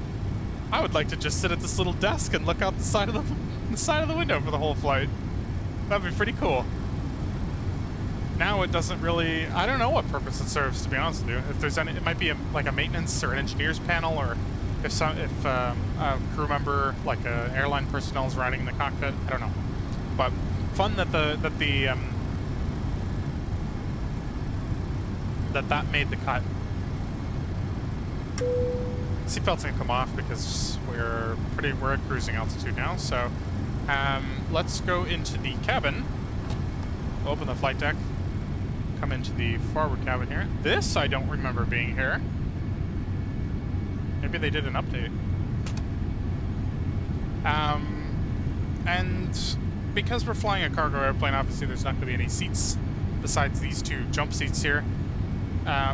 I would like to just sit at this little desk and look out the side of the window for the whole flight. That'd be pretty cool. Now it doesn't really, I don't know what purpose it serves, to be honest with you. If there's any, it might be like a maintenance or an engineer's panel, or if a crew member, like a airline personnel, is riding in the cockpit. I don't know. But fun that that made the cut. Seatbelts can come off because we're at cruising altitude now. So let's go into the cabin. Open the flight deck. Come into the forward cabin here. This I don't remember being here. Maybe they did an update. And because we're flying a cargo airplane, obviously there's not going to be any seats besides these 2 jump seats here.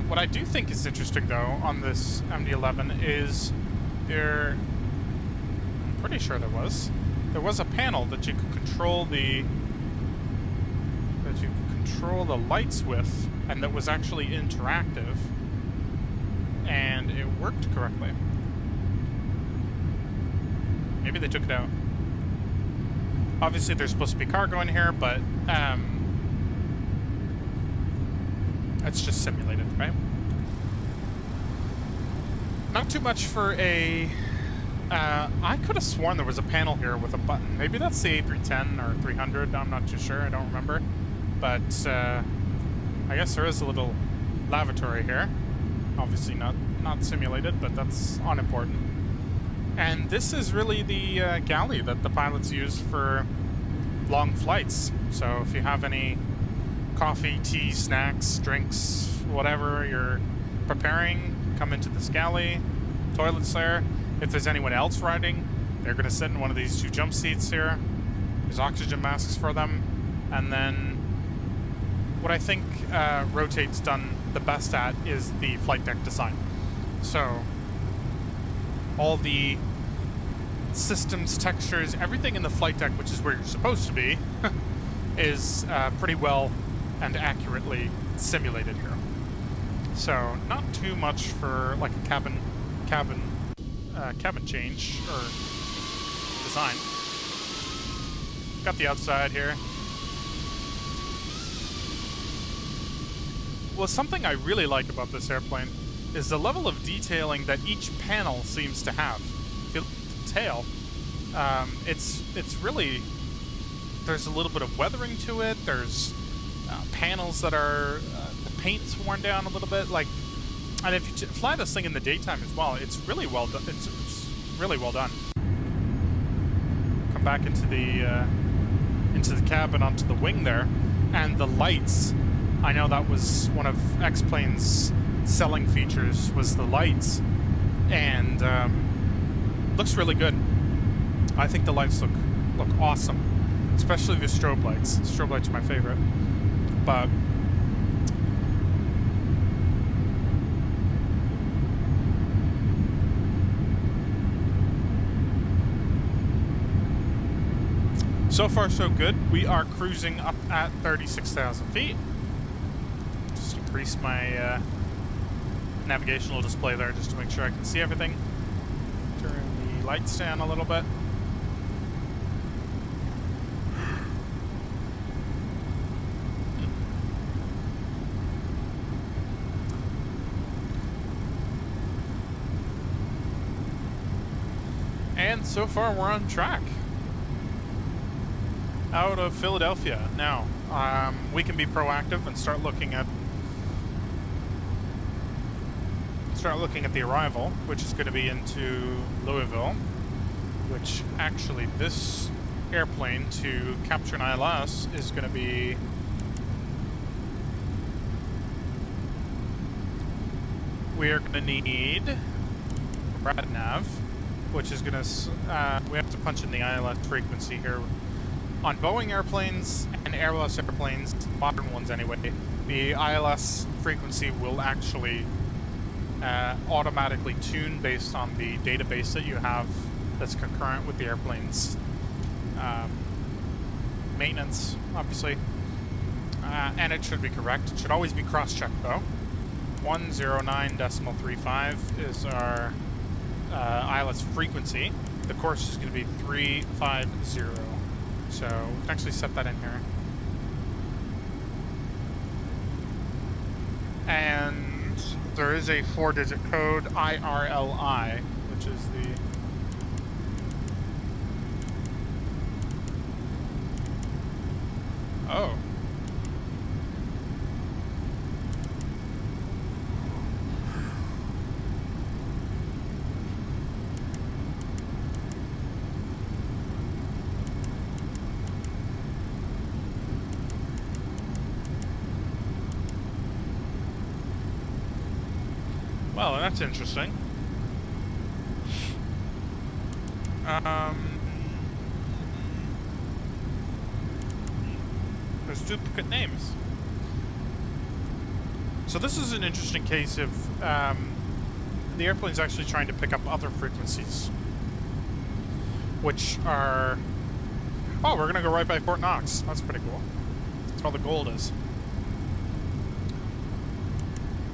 What I do think is interesting, though, on this MD-11 is I'm pretty sure there was a panel that you could control the lights with, and that was actually interactive, and it worked correctly. Maybe they took it out. Obviously, there's supposed to be cargo in here, but it's just simulated, right? Not too much for a... I could have sworn there was a panel here with a button. Maybe that's the A310 or 300. I'm not too sure. I don't remember. But I guess there is a little lavatory here. Obviously not simulated, but that's unimportant. And this is really the galley that the pilots use for long flights. So if you have any coffee, tea, snacks, drinks, whatever you're preparing, come into this galley. Toilets there. If there's anyone else riding, they're going to sit in one of these 2 jump seats here. There's oxygen masks for them. And then what I think Rotate's done the best at is the flight deck design. So all the systems, textures, everything in the flight deck, which is where you're supposed to be, is pretty well and accurately simulated here. So not too much for like a cabin change or design. Got the outside here. Well, something I really like about this airplane is the level of detailing that each panel seems to have. If you look at the tail, it's really, there's a little bit of weathering to it. There's panels that are, the paint's worn down a little bit. Like, and if you fly this thing in the daytime as well, it's really well done. It's really well done. Come back into the cabin, onto the wing there, and the lights. I know that was one of X-Plane's selling features, was the lights, and Looks really good. I think the lights look awesome, especially the strobe lights. Strobe lights are my favorite, but so far so good. We are cruising up at 36,000 feet. Just increase my navigational display there just to make sure I can see everything. Turn the lights down a little bit. And so far we're on track. Out of Philadelphia. Now, we can be proactive and start looking at the arrival, which is going to be into Louisville, which actually this airplane to capture an ILS is going to be we are going to need rad nav, which is going to we have to punch in the ILS frequency here. On Boeing airplanes and Airbus airplanes, modern ones anyway, the ILS frequency will actually automatically tune based on the database that you have that's concurrent with the airplane's maintenance, obviously. And it should be correct. It should always be cross-checked though. 109.35 is our ILS frequency. The course is going to be 350. So we can actually set that in here. And there is a 4-digit code, IRLI, which is the oh. Well, that's interesting. There's duplicate names. So this is an interesting case of the airplane's actually trying to pick up other frequencies, which are... Oh, we're going to go right by Fort Knox. That's pretty cool. That's where all the gold is.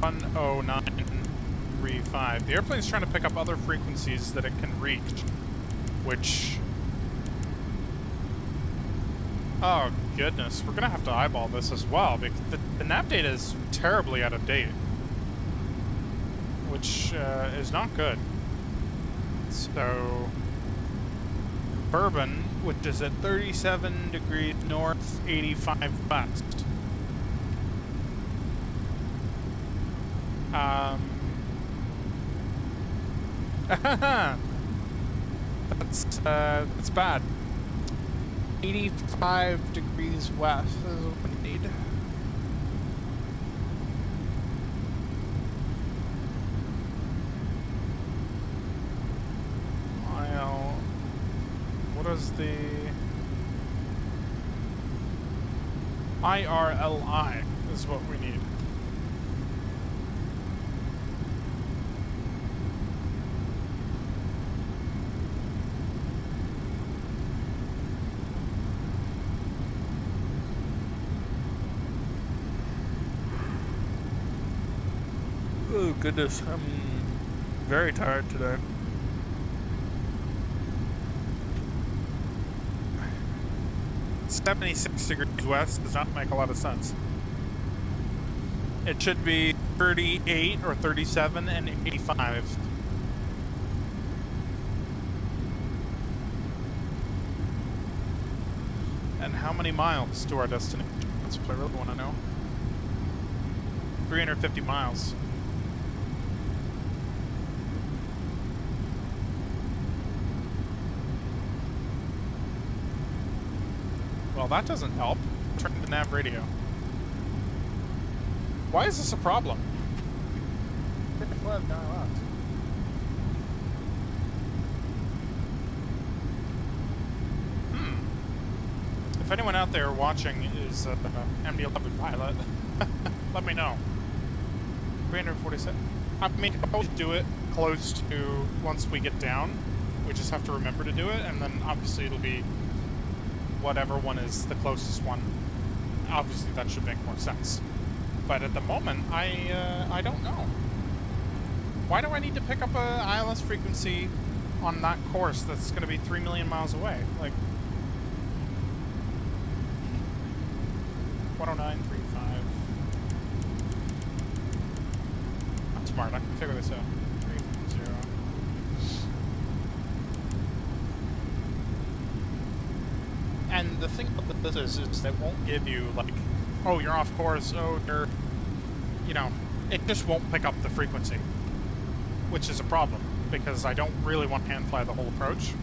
109.35. The airplane's trying to pick up other frequencies that it can reach, which... Oh, goodness. We're going to have to eyeball this as well, because the nav data is terribly out of date, which is not good. So, Bourbon, which is at 37 degrees north, 85 west. That's bad. 85 degrees west is what we need. What is the IRLI is what we need. Oh goodness, I'm very tired today. .76 degrees west does not make a lot of sense. It should be 38 or 37 and 85. And how many miles to our destination? That's what I really want to know. 350 miles. Well, that doesn't help. Turn to nav radio. Why is this a problem? If anyone out there watching is MD-11 pilot, let me know. 347. I mean, I'll do it close to once we get down. We just have to remember to do it, and then obviously it'll be whatever one is the closest one. Obviously that should make more sense. But at the moment, I don't know. Why do I need to pick up a ILS frequency on that course that's going to be 3 million miles away? Like, 109.35. I'm smart, I can figure this out. 350. And the thing about this is they won't give you, like, oh, you're off course, oh, you're, you know, it just won't pick up the frequency. Which is a problem, because I don't really want to hand fly the whole approach.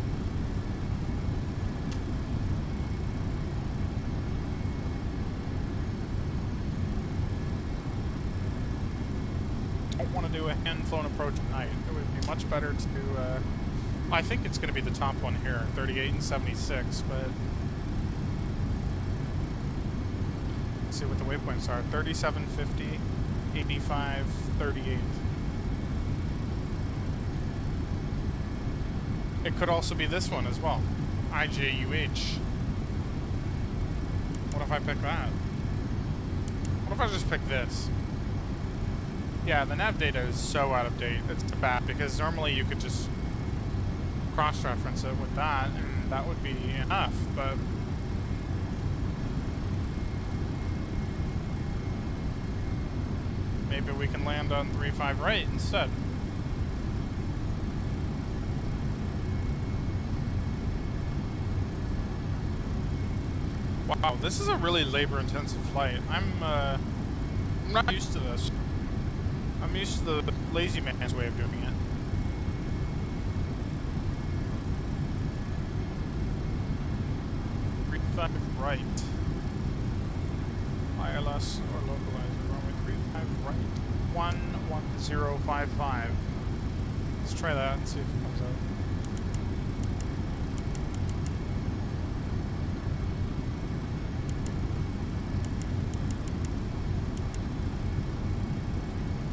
Don't want to do a hand-flown approach at night. It would be much better to do, I think it's going to be the top one here, 38 and 76, but let's see what the waypoints are. 37, 50, 85, 38. It could also be this one as well. IJUH. What if I pick that? What if I just pick this? Yeah, the nav data is so out of date. It's bad, because normally you could just cross-reference it with that, and that would be enough, but maybe we can land on 3-5 right instead. Wow, this is a really labor-intensive flight. I'm not used to this. I'm used to the lazy man's way of doing it. Right. ILS or localizer, runway 35 right. 11055. Let's try that and see if it comes out.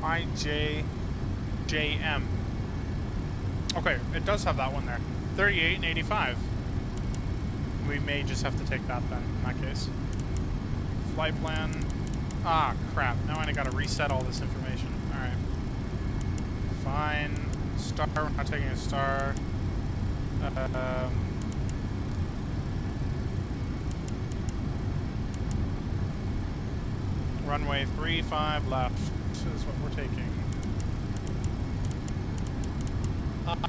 IJJM. Okay, it does have that one there. 38 and 85. We may just have to take that then, in that case. Flight plan. Ah, crap. Now I gotta reset all this information. Alright. Fine. Star, we're not taking a star. Runway 35 left is what we're taking.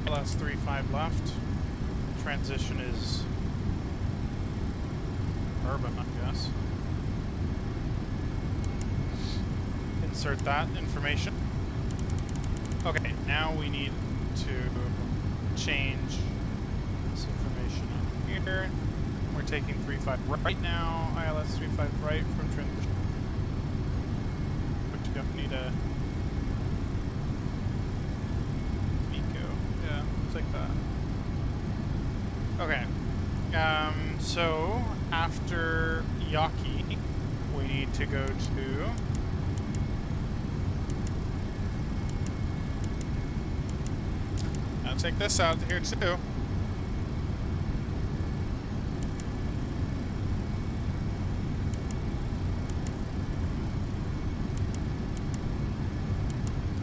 Last 35 left. Transition is urban, I guess. Insert that information. Okay, now we need to change this information on here. We're taking 35 right now. ILS 35 right from transition. But you don't need a Miko. Yeah, it's like that. Okay. So after Yaki, we need to go to I'll take this out here too.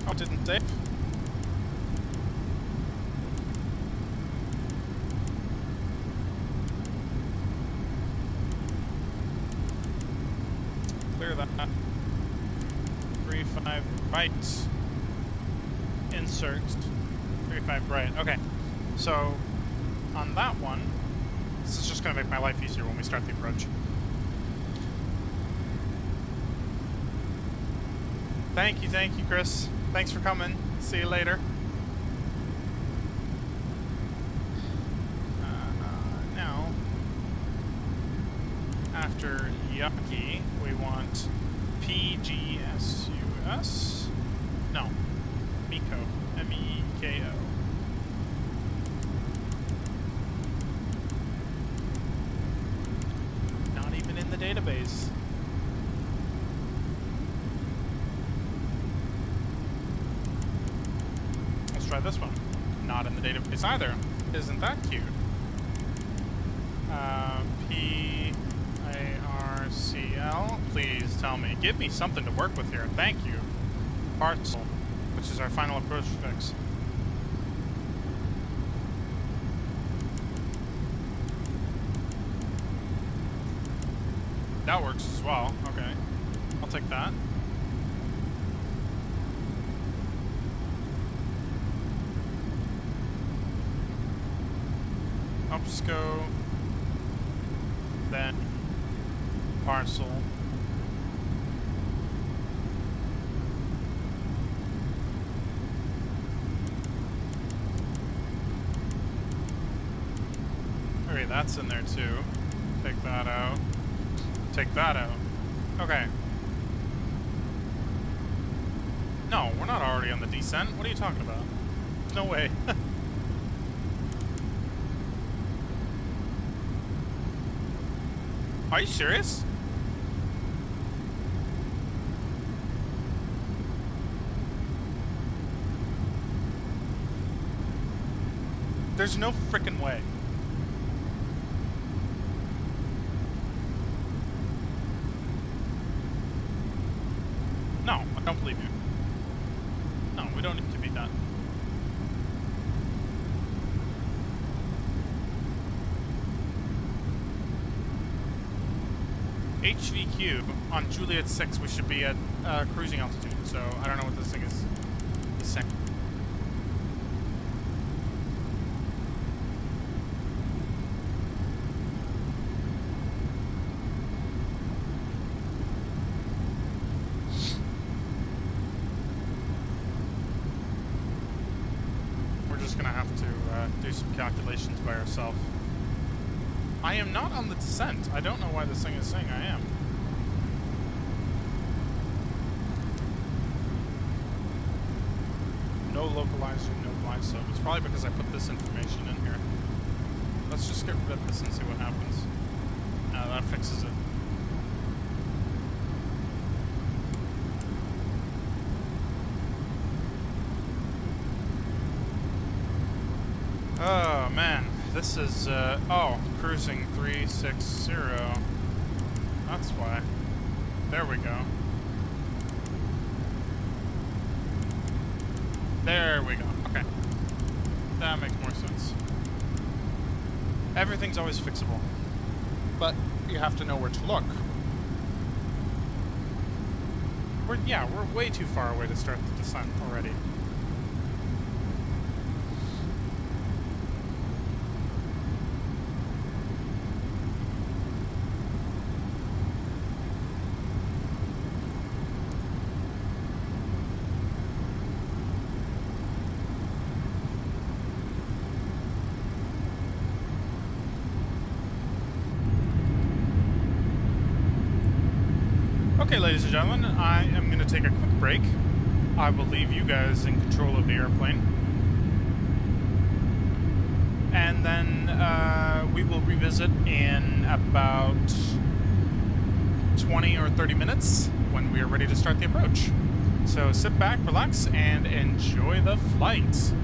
Oh, didn't save. Clear that. 35 right. Insert. 35 right. Okay. So on that one, this is just going to make my life easier when we start the approach. Thank you, Chris. Thanks for coming. See you later. Now, after Yaki, we want PGSUS. No, Miko. MEKO. database. Let's try this one. Not in the database either. Isn't that cute? P-A-R-C-L. Please tell me. Give me something to work with here. Thank you. Parcel, which is our final approach fix. That works as well. Okay. I'll take that. Upsco. Then parcel. Okay, that's in there too. Take that out. Take that out. Okay. No, we're not already on the descent. What are you talking about? No way. Are you serious? There's no frickin' way. No, I don't believe you. No, we don't need to be done. HVQ on Juliet 6, we should be at cruising altitude, so I don't know what this thing is saying. We're just gonna have to do some calculations by ourselves. I am not on the descent. I don't know why this thing is saying I am. No localizer, no blind sub. It's probably because I put this information in here. Let's just get rid of this and see what happens. That fixes it. Oh, man. This is, oh, cruising 360. That's why. There we go. There we go. Okay. That makes more sense. Everything's always fixable. But you have to know where to look. We're way too far away to start the descent already. Okay, ladies and gentlemen, I am going to take a quick break. I will leave you guys in control of the airplane. And then we will revisit in about 20 or 30 minutes when we are ready to start the approach. So sit back, relax, and enjoy the flight.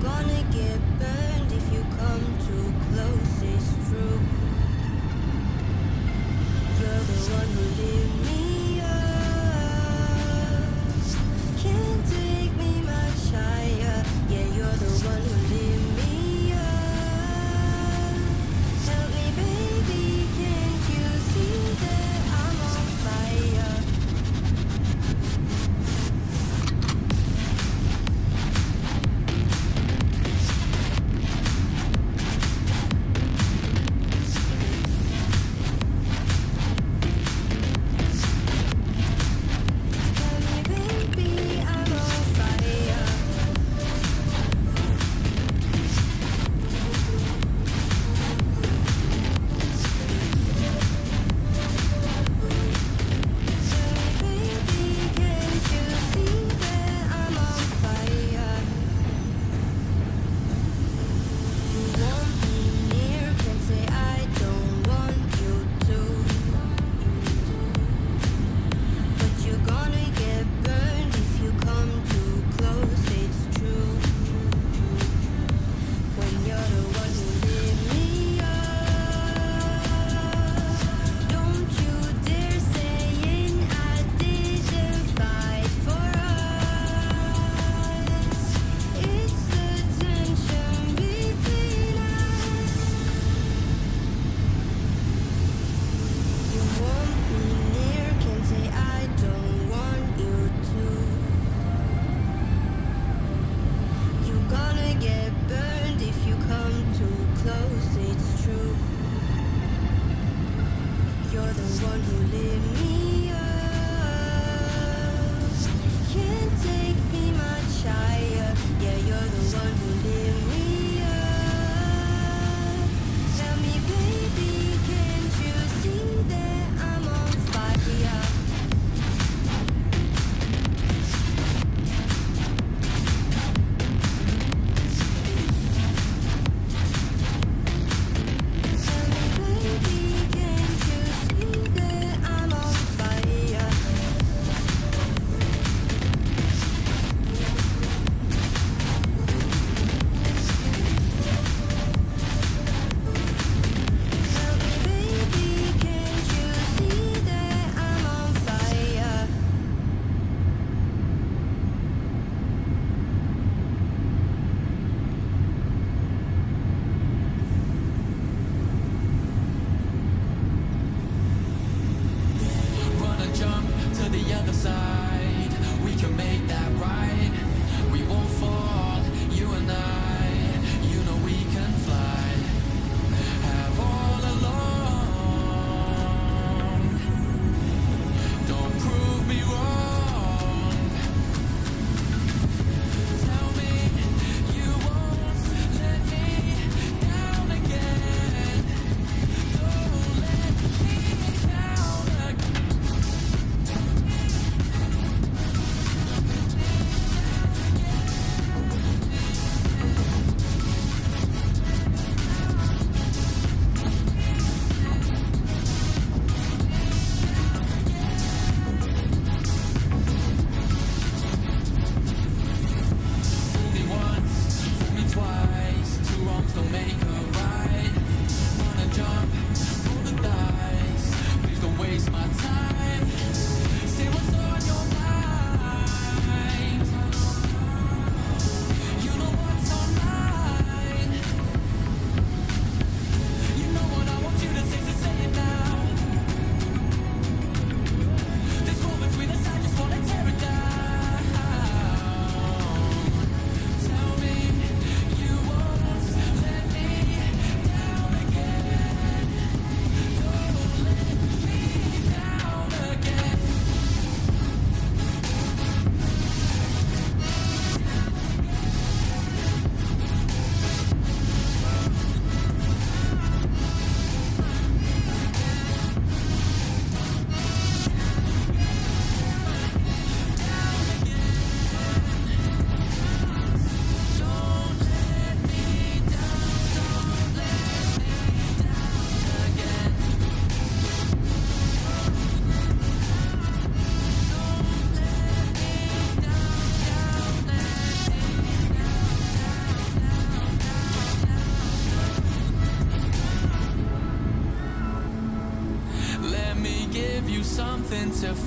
gonna get burned if you come too close, it's true. You're the one who lit me up. Can't take me much higher. Yeah, you're the one who lit me up. Help me, baby, can't you see that I'm on fire?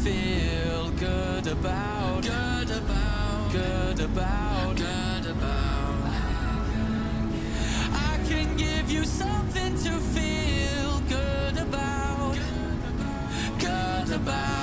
feel good about, good about, good about, good about. I can give you something to feel good about, good about.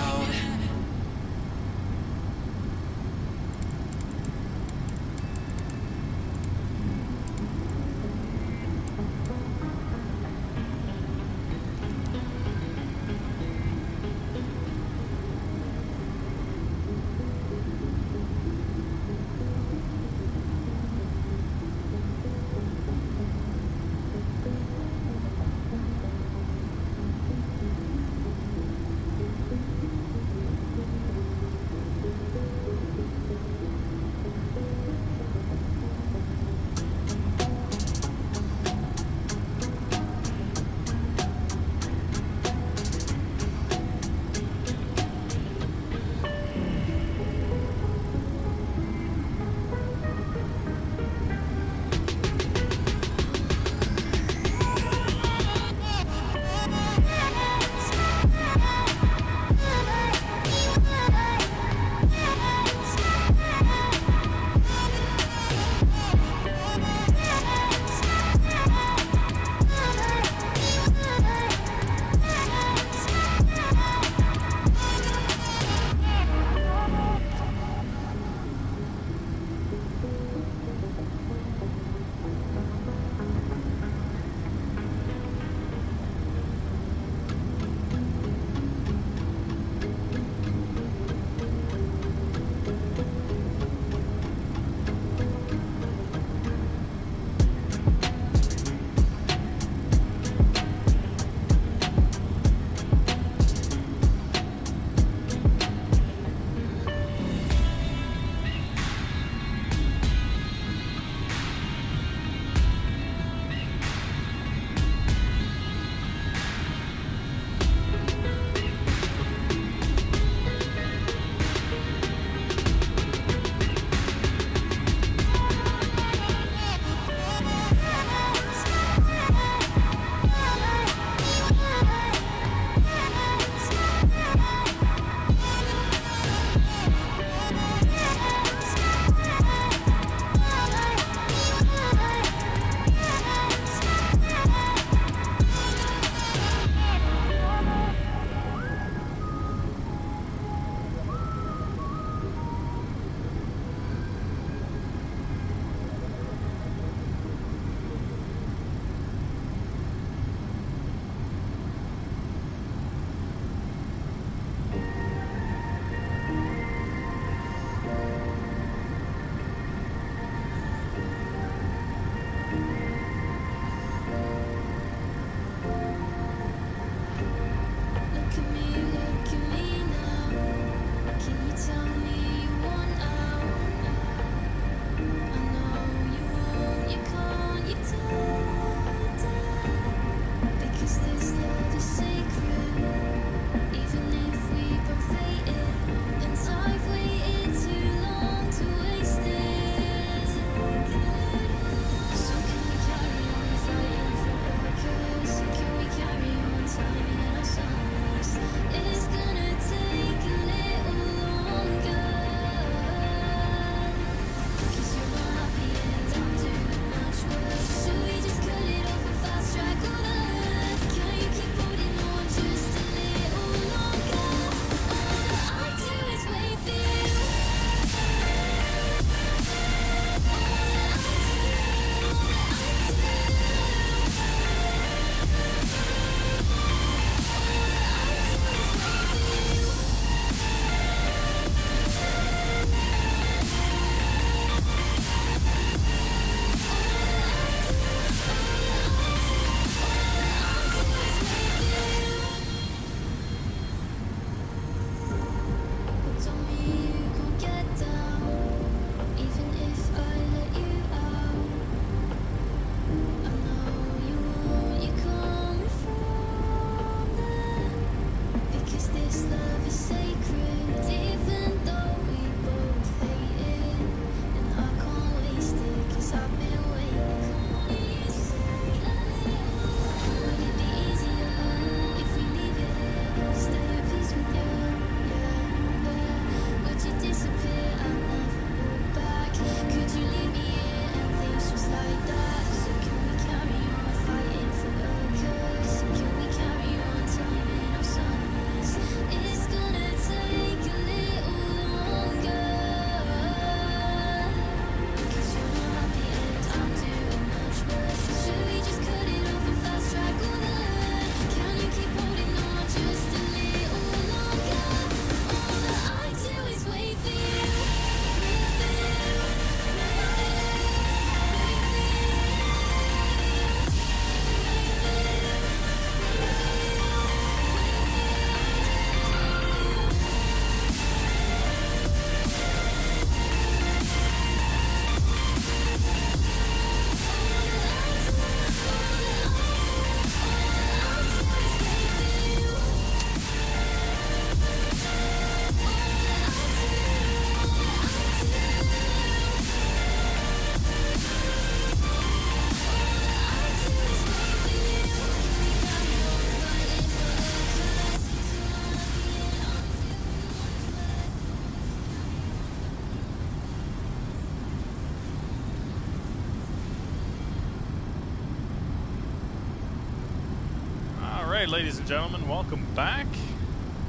ladies and gentlemen, welcome back.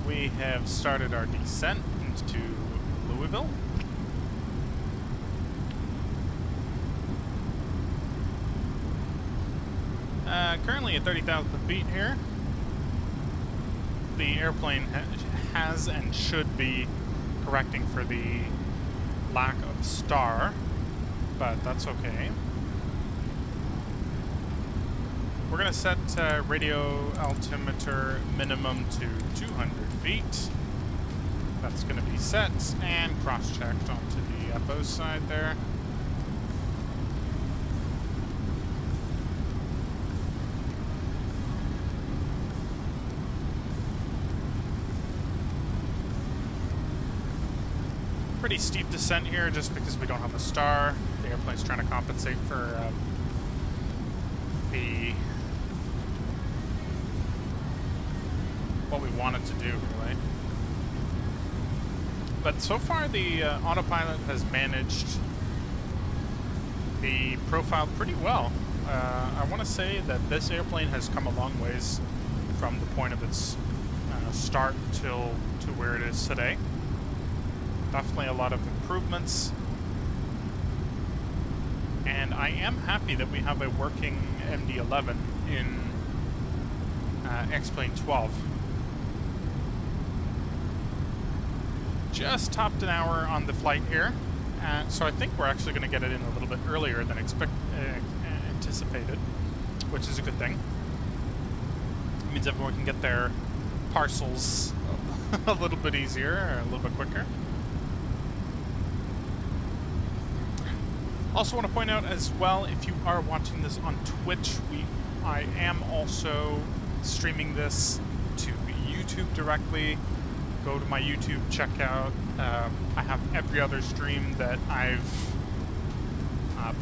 We have started our descent into Louisville. Currently at 30,000 feet here. The airplane has and should be correcting for the lack of star, but that's okay. We're going to set radio altimeter minimum to 200 feet. That's going to be set and cross-checked onto the FO side there. Pretty steep descent here just because we don't have a star. The airplane's trying to compensate for what we wanted to do, really. But so far the autopilot has managed the profile pretty well. I want to say that this airplane has come a long ways from the point of its start to where it is today. Definitely a lot of improvements. And I am happy that we have a working MD-11 in X-Plane 12. Just topped an hour on the flight here, so I think we're actually going to get it in a little bit earlier than anticipated, which is a good thing. It means everyone can get their parcels a little bit easier, or a little bit quicker. Also want to point out as well, if you are watching this on Twitch, I am also streaming this to YouTube directly. Go to my YouTube, check out. I have every other stream that I've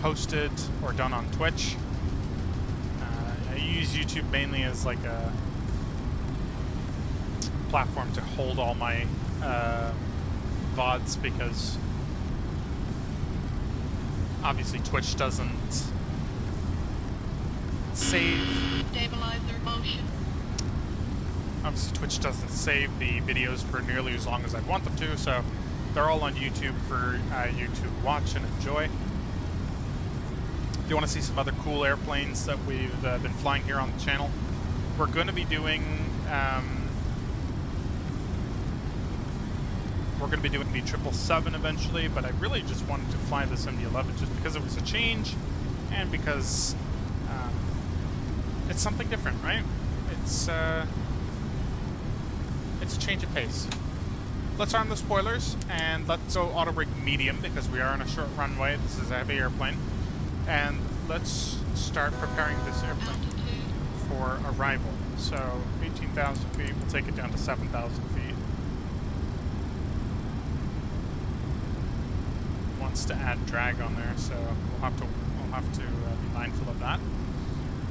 posted or done on Twitch. I use YouTube mainly as like a platform to hold all my VODs because obviously Twitch doesn't save. Stabilizer motion. Obviously Twitch doesn't save the videos for nearly as long as I'd want them to, so they're all on YouTube for you to watch and enjoy. If you want to see some other cool airplanes that we've been flying here on the channel, we're going to be doing the 777 eventually, but I really just wanted to fly this MD-11 just because it was a change and because it's something different, right? It's a change of pace. Let's arm the spoilers and let's go auto rig medium because we are on a short runway. This is a heavy airplane. And let's start preparing this airplane for arrival. So 18,000 feet, we'll take it down to 7,000 feet. Wants to add drag on there, so we'll have to be mindful of that.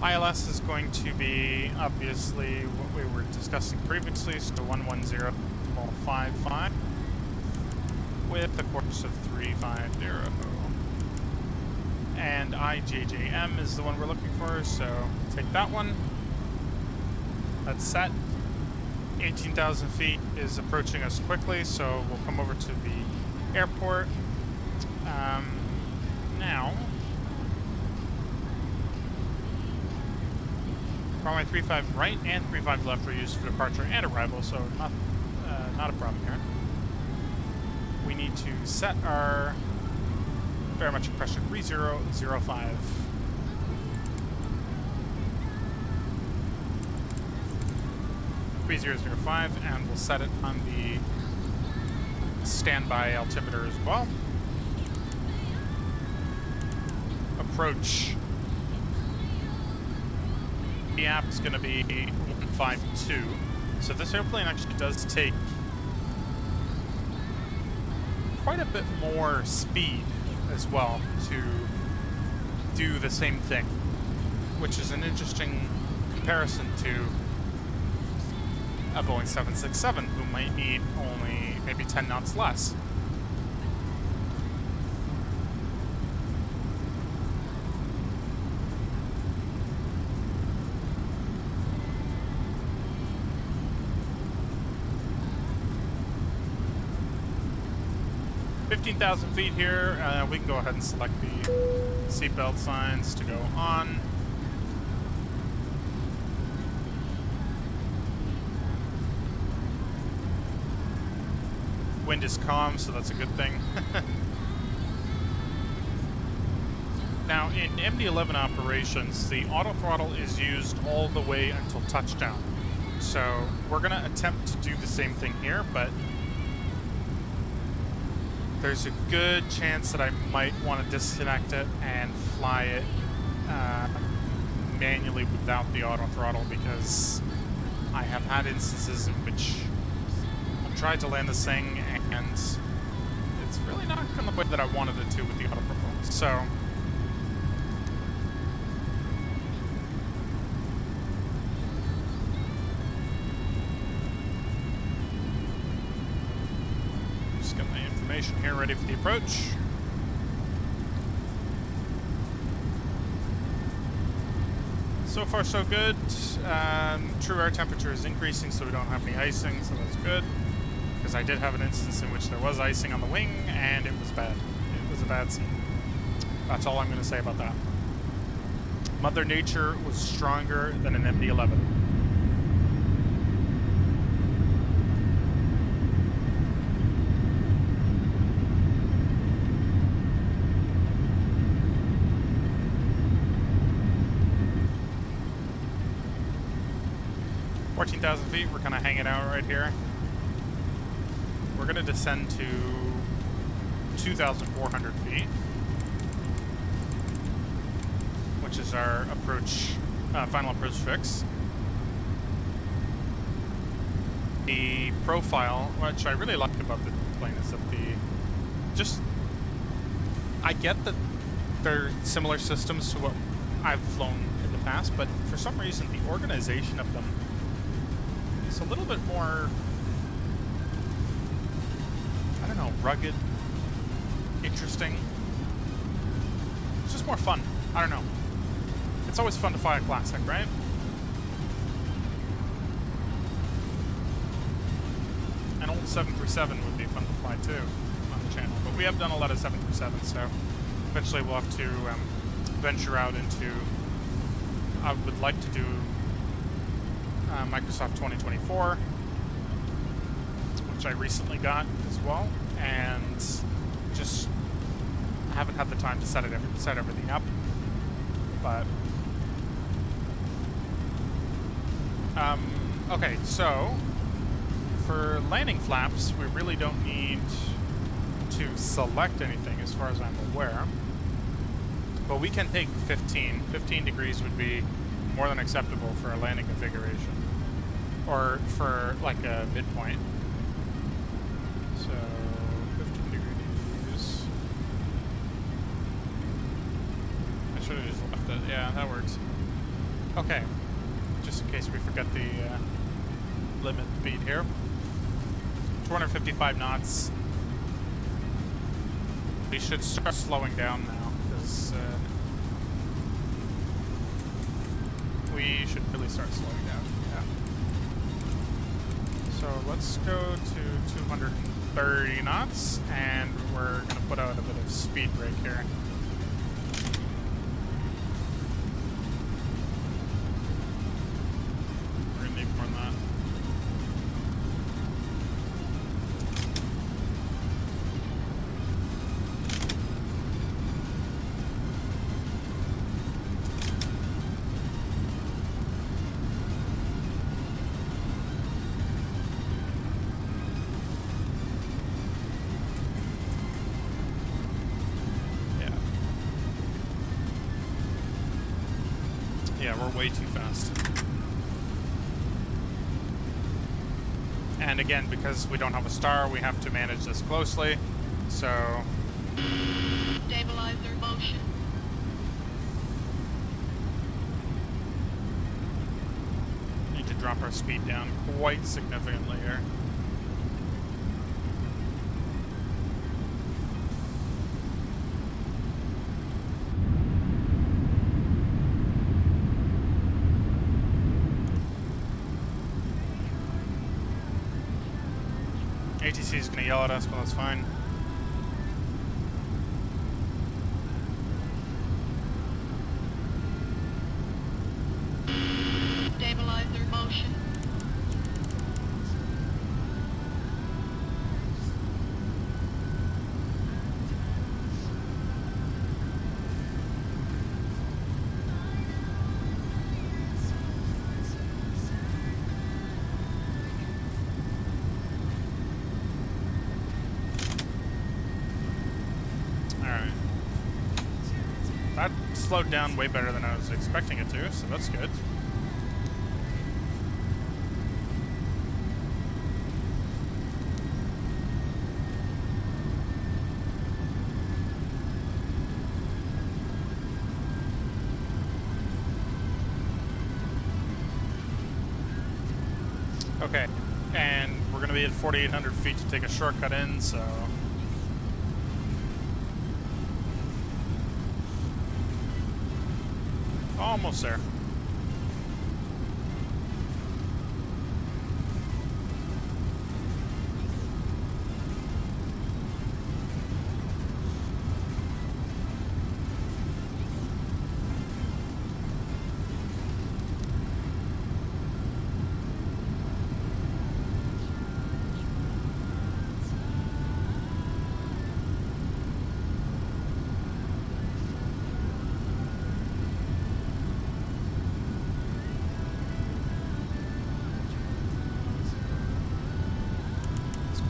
ILS is going to be obviously what we were discussing previously, so 110.55 with a course of 350. And IJJM is the one we're looking for, so take that one. That's set. 18,000 feet is approaching us quickly, so we'll come over to the airport. Now, runway 35 right and 35 left were used for departure and arrival, so not a problem here. We need to set our barometric pressure 3005. And we'll set it on the standby altimeter as well. Approach. The app is going to be 152. So this airplane actually does take quite a bit more speed as well to do the same thing, which is an interesting comparison to a Boeing 767, who might need only maybe 10 knots less. 15,000 feet here. We can go ahead and select the seatbelt signs to go on. Wind is calm, so that's a good thing. Now, in MD-11 operations, the auto throttle is used all the way until touchdown. So we're going to attempt to do the same thing here, but there's a good chance that I might want to disconnect it and fly it manually without the auto throttle, because I have had instances in which I've tried to land this thing and it's really not going the way that I wanted it to with the auto throttle. So here, ready for the approach. So far so good. True air temperature is increasing, so we don't have any icing, so that's good. Because I did have an instance in which there was icing on the wing, and it was bad. It was a bad scene. That's all I'm going to say about that. Mother Nature was stronger than an MD-11. Feet, we're kind of hanging out right here. We're going to descend to 2,400 feet, which is our approach, final approach fix. The profile, which I really like about the plane, is that I get that they're similar systems to what I've flown in the past, but for some reason the organization of them is a little bit more, I don't know, rugged, interesting. It's just more fun. I don't know. It's always fun to fly a classic, right? An old 737 would be fun to fly too on the channel, but we have done a lot of 737s, so eventually we'll have to venture out into, I would like to do Microsoft 2024, which I recently got as well, and just haven't had the time to set everything up. But okay, so for landing flaps, we really don't need to select anything as far as I'm aware, but we can take 15. 15 degrees would be more than acceptable for a landing configuration, or for like a midpoint. So 15 degrees. I should have just left it. Yeah, that works. Okay, just in case we forget the limit speed here. 255 knots. We should start slowing down now, because we should really start slowing down. Yeah. So let's go to 230 knots, and we're going to put out a bit of speed brake here. We're going to need more than that. Yeah, we're way too fast. And again, because we don't have a star, we have to manage this closely. So Stabilizer motion. need to drop our speed down quite significantly here. ATC is going to yell at us, but that's fine. slowed down way better than I was expecting it to, so that's good. Okay, and we're going to be at 4,800 feet to take a shortcut in, so... Almost there.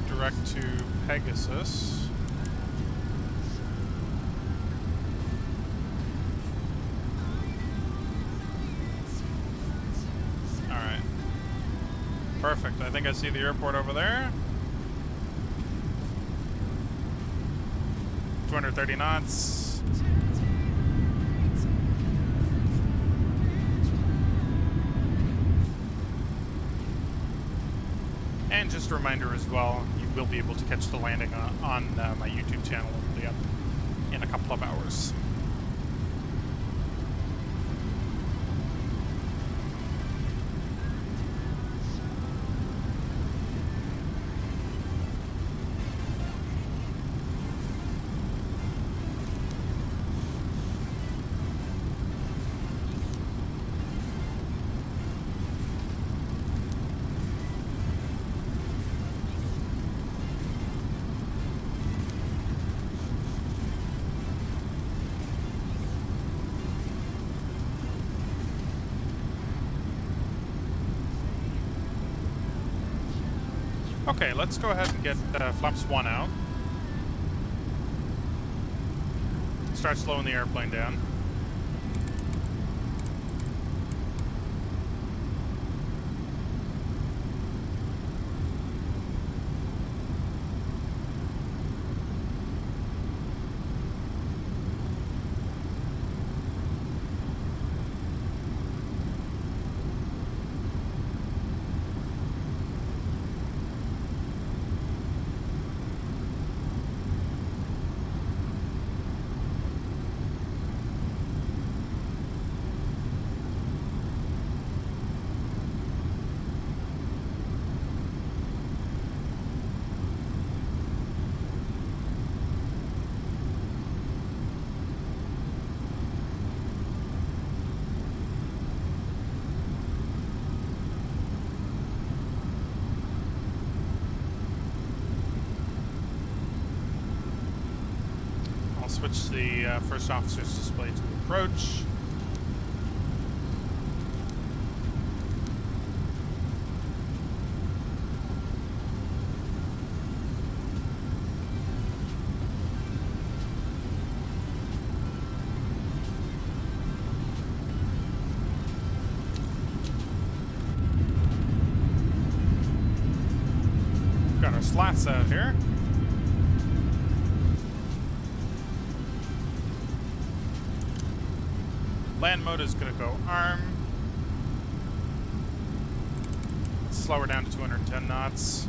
Direct to Pegasus. Alright. Perfect. I think I see the airport over there. 230 knots. And just a reminder as well, you will be able to catch the landing on my YouTube channel. It'll be up in a couple of hours. Okay, let's go ahead and get flaps 1 out. Start slowing the airplane down. Switch the first officer's display to approach. Got our slats out here. Land mode is going to go arm. Slow her down to 210 knots.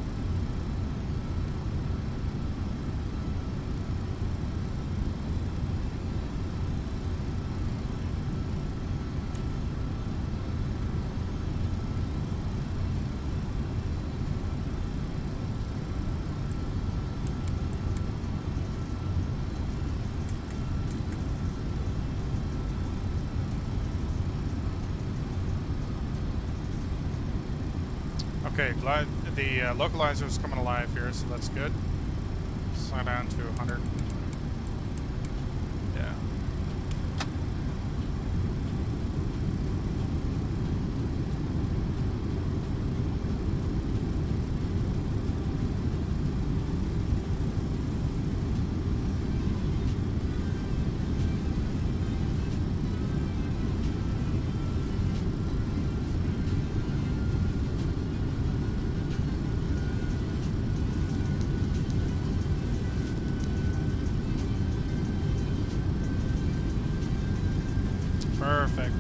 Okay, the localizer is coming alive here, so that's good. Slow down to 100. Yeah.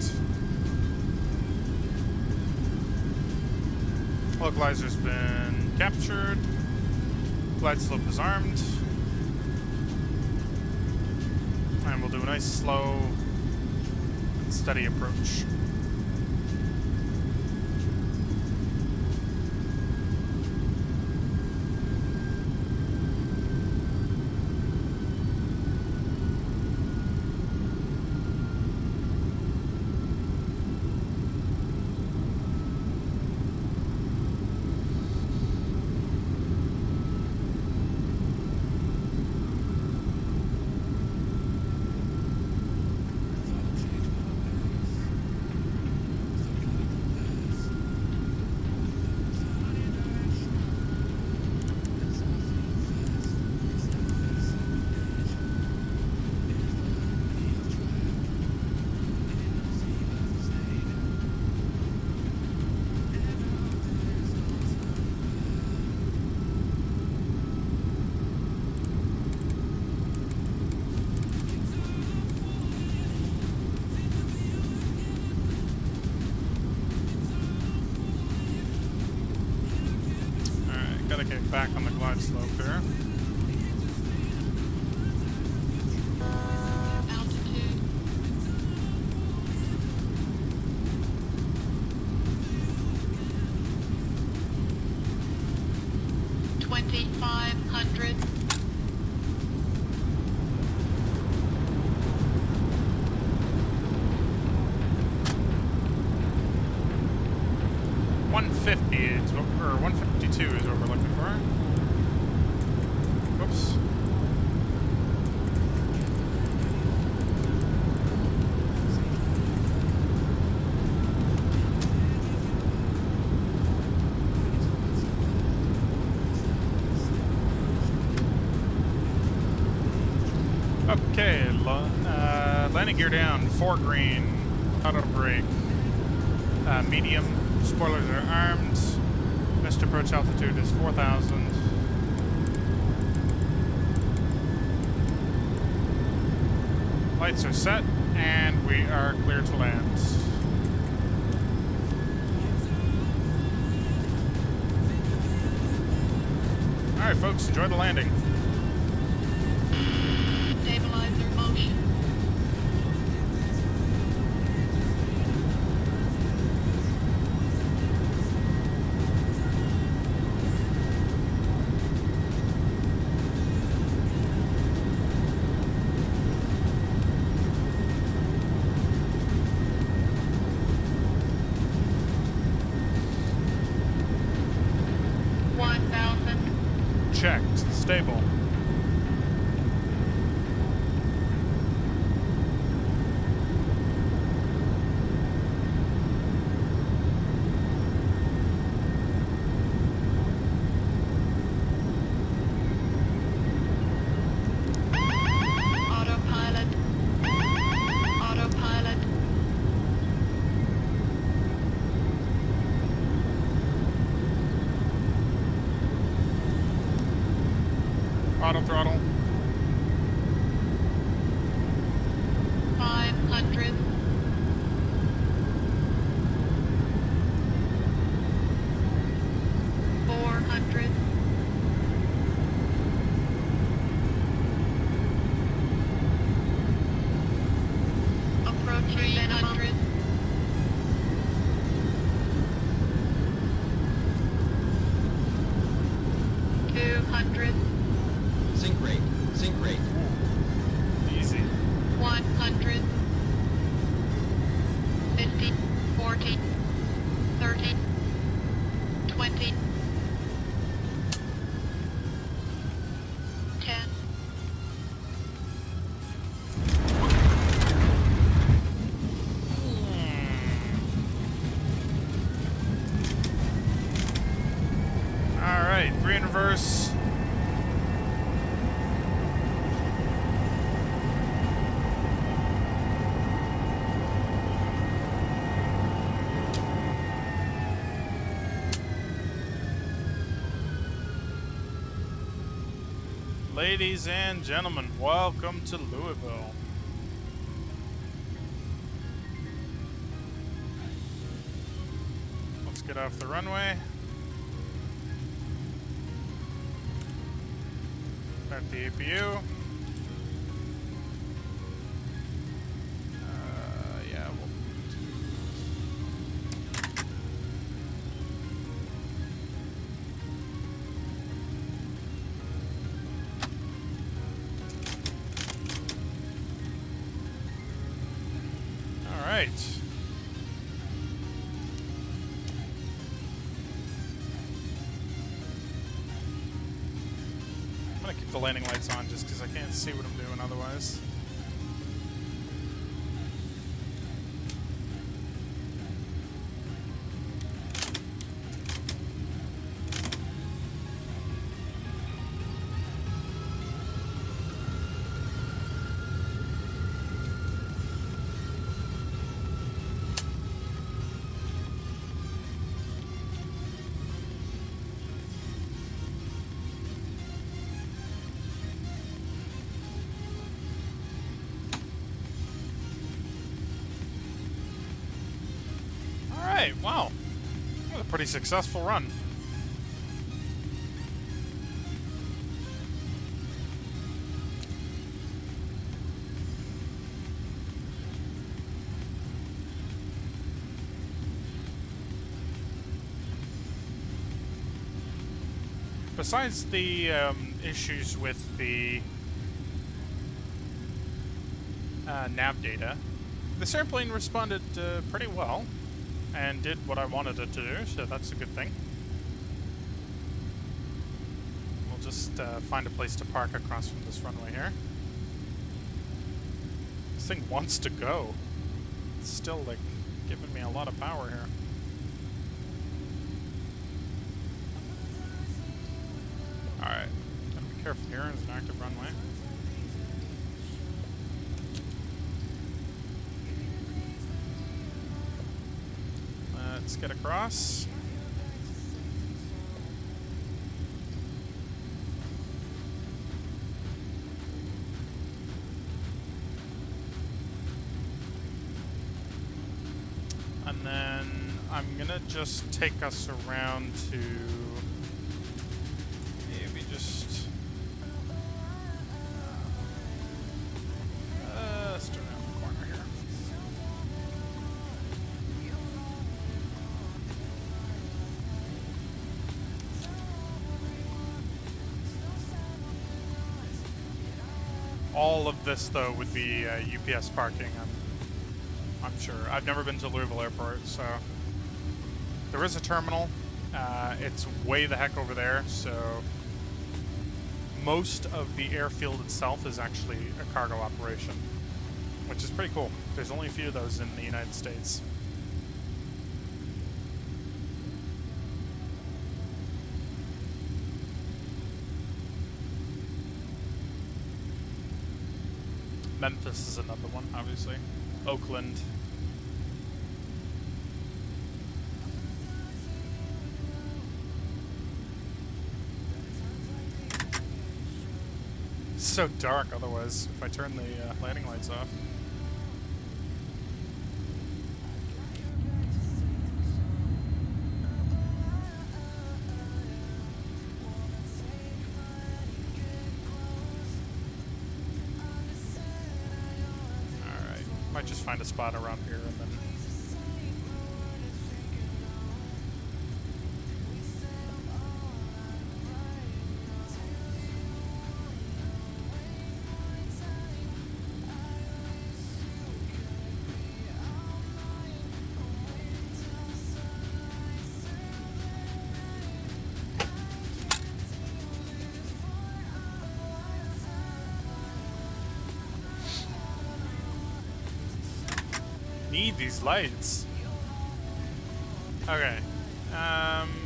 Perfect. Localizer's been captured. Glide slope is armed. And we'll do a nice slow and steady approach. Gotta get back on the glide slope here. Altitude. $2,500. Or 152 is what we're looking for. Oops. Okay, landing gear down, 4 green, auto brake, medium, spoilers are armed, missed approach altitude is 4,000. Lights are set, and we are clear to land. Alright folks, enjoy the landing. Stabilizer motion. Checked. Stable. Autopilot. Autopilot. Auto throttle. 500. Approaching 300. Sync rate. Sync rate. Easy. 100. 50. 40. 30. 20. 10. All right, 3 in reverse. Ladies and gentlemen, welcome to Louisville. get off the runway. Start the APU. Yeah, we'll... All right. I'm gonna keep the landing lights on just because I can't see what I'm doing otherwise. Alright, wow. That was a pretty successful run. Besides the issues with the nav data, this airplane responded pretty well and did what I wanted it to do, so that's a good thing. We'll just find a place to park across from this runway here. This thing wants to go. It's still like giving me a lot of power here. Alright, gotta be careful here, it's an active runway. Let's get across. And then I'm gonna just take us around to maybe just around the corner here. All of this, though, would be UPS parking, I'm sure. I've never been to Louisville Airport, so... There is a terminal. It's way the heck over there, so... Most of the airfield itself is actually a cargo operation, which is pretty cool. There's only a few of those in the United States. Memphis is another one, obviously. Oakland. It's so dark otherwise if I turn the landing lights off. Might just find a spot around here and then... Need these lights. Okay.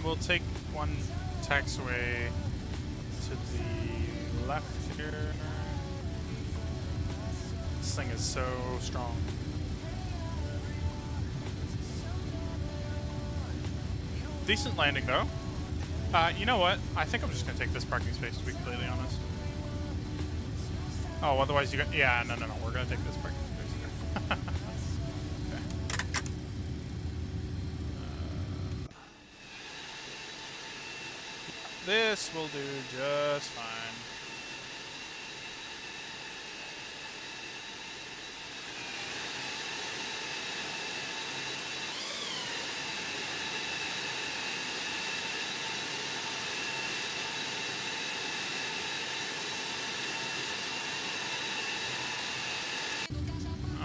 We'll take one taxiway to the left here. This thing is so strong. Decent landing though. You know what? I think I'm just gonna take this parking space, to be completely honest. Oh, otherwise you got... Yeah, no. We're gonna take this parking space. Okay. This will do just fine.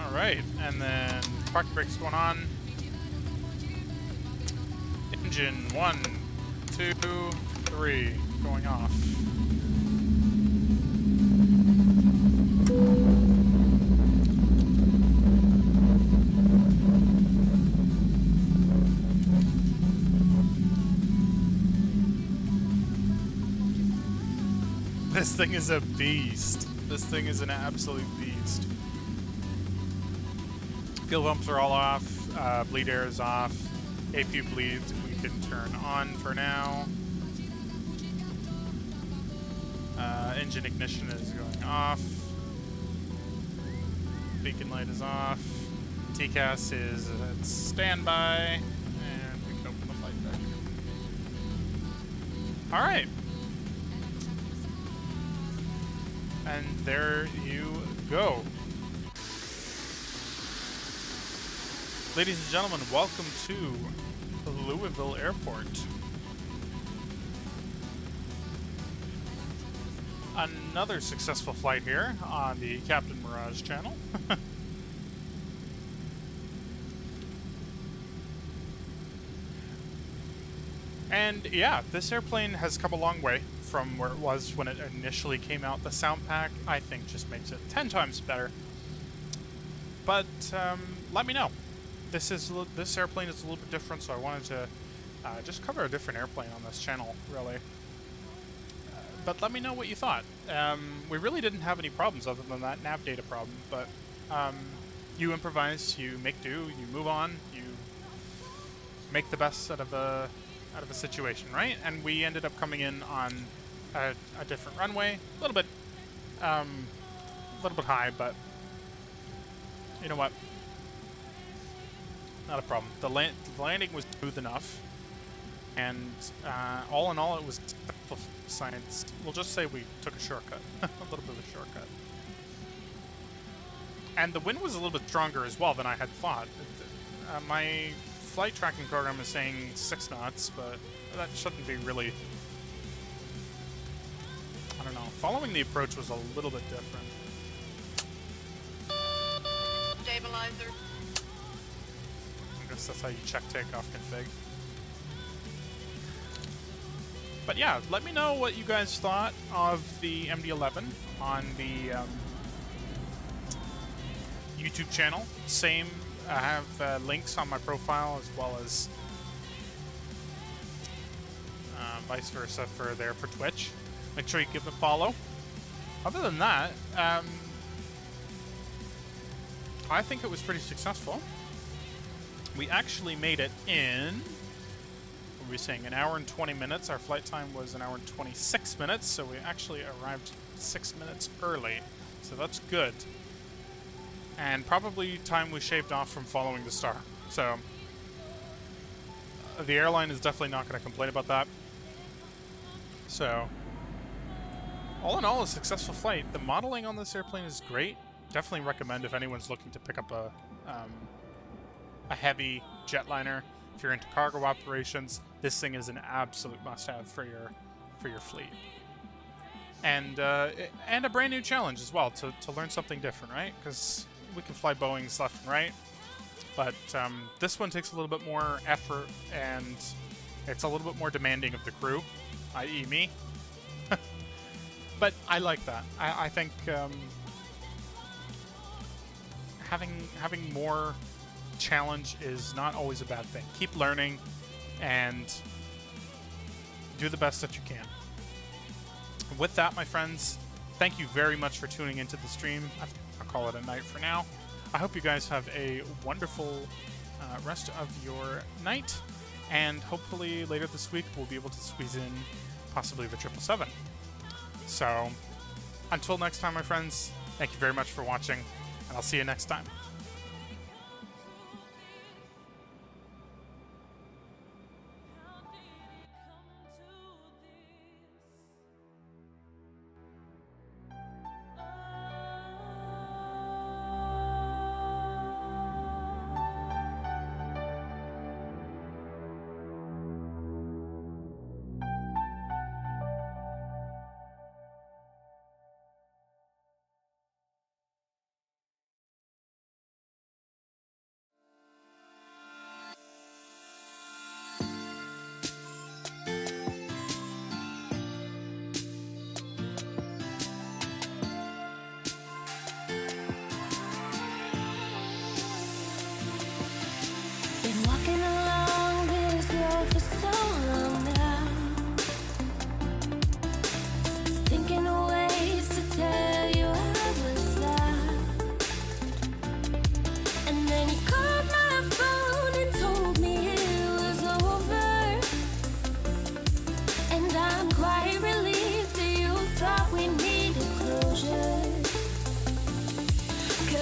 Alright, and then parking brake's going on. Engine 1, 2, 3 going off. This thing is a beast. This thing is an absolute beast. Fuel pumps are all off. Bleed air is off. APU bleed we can turn on for now. Engine ignition is going off. Beacon light is off. TCAS is at standby. And we can open the flight deck. Alright. And there you go. Ladies and gentlemen, welcome to Louisville Airport. Another successful flight here on the Captain Mirage channel. And yeah, this airplane has come a long way from where it was when it initially came out. The sound pack, I think, just makes it 10 times better. But let me know. This airplane is a little bit different, so I wanted to just cover a different airplane on this channel, really. But let me know what you thought. We really didn't have any problems other than that nav data problem, but you improvise, you make do, you move on, you make the best out of a situation, right? And we ended up coming in on a different runway, a little bit high, but you know what? Not a problem. The landing was smooth enough, and all in all, it was science. We'll just say we took a shortcut, a little bit of a shortcut. And the wind was a little bit stronger as well than I had thought. My flight tracking program is saying 6 knots, but that shouldn't be really. I don't know. Following the approach was a little bit different. Stabilizer. I guess that's how you check takeoff config. But yeah, let me know what you guys thought of the MD-11 on the YouTube channel. Same, I have links on my profile as well as vice versa for Twitch. Make sure you give it a follow. Other than that, I think it was pretty successful. We actually made it in, what were we saying, an hour and 20 minutes. Our flight time was an hour and 26 minutes, so we actually arrived 6 minutes early. So that's good. And probably time we shaved off from following the star. So the airline is definitely not going to complain about that. So all in all, a successful flight. The modeling on this airplane is great. Definitely recommend if anyone's looking to pick up a heavy jetliner. If you're into cargo operations, this thing is an absolute must-have for your fleet. And a brand new challenge as well to learn something different, right? Because we can fly Boeings left and right, but this one takes a little bit more effort and it's a little bit more demanding of the crew, i.e. me. But I like that. I think having more challenge is not always a bad thing. Keep learning and do the best that you can. With that, my friends, thank you very much for tuning into the stream. I'll call it a night for now. I hope you guys have a wonderful rest of your night, and hopefully later this week we'll be able to squeeze in possibly the 777. So until next time, my friends, thank you very much for watching, and I'll see you next time.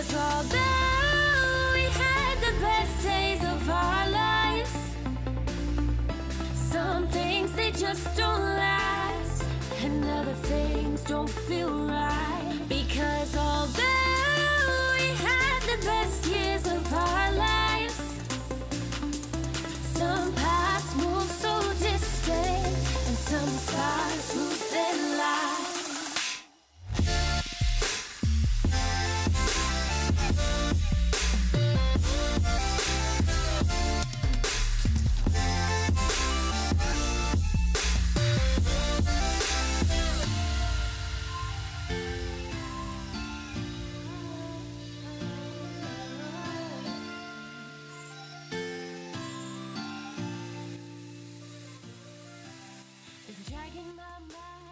'Cause although we had the best days of our lives, some things they just don't last, and other things don't feel right. Because although we had the best years of our lives, some paths move so distant, and some stars lose their light. Been dragging my mind.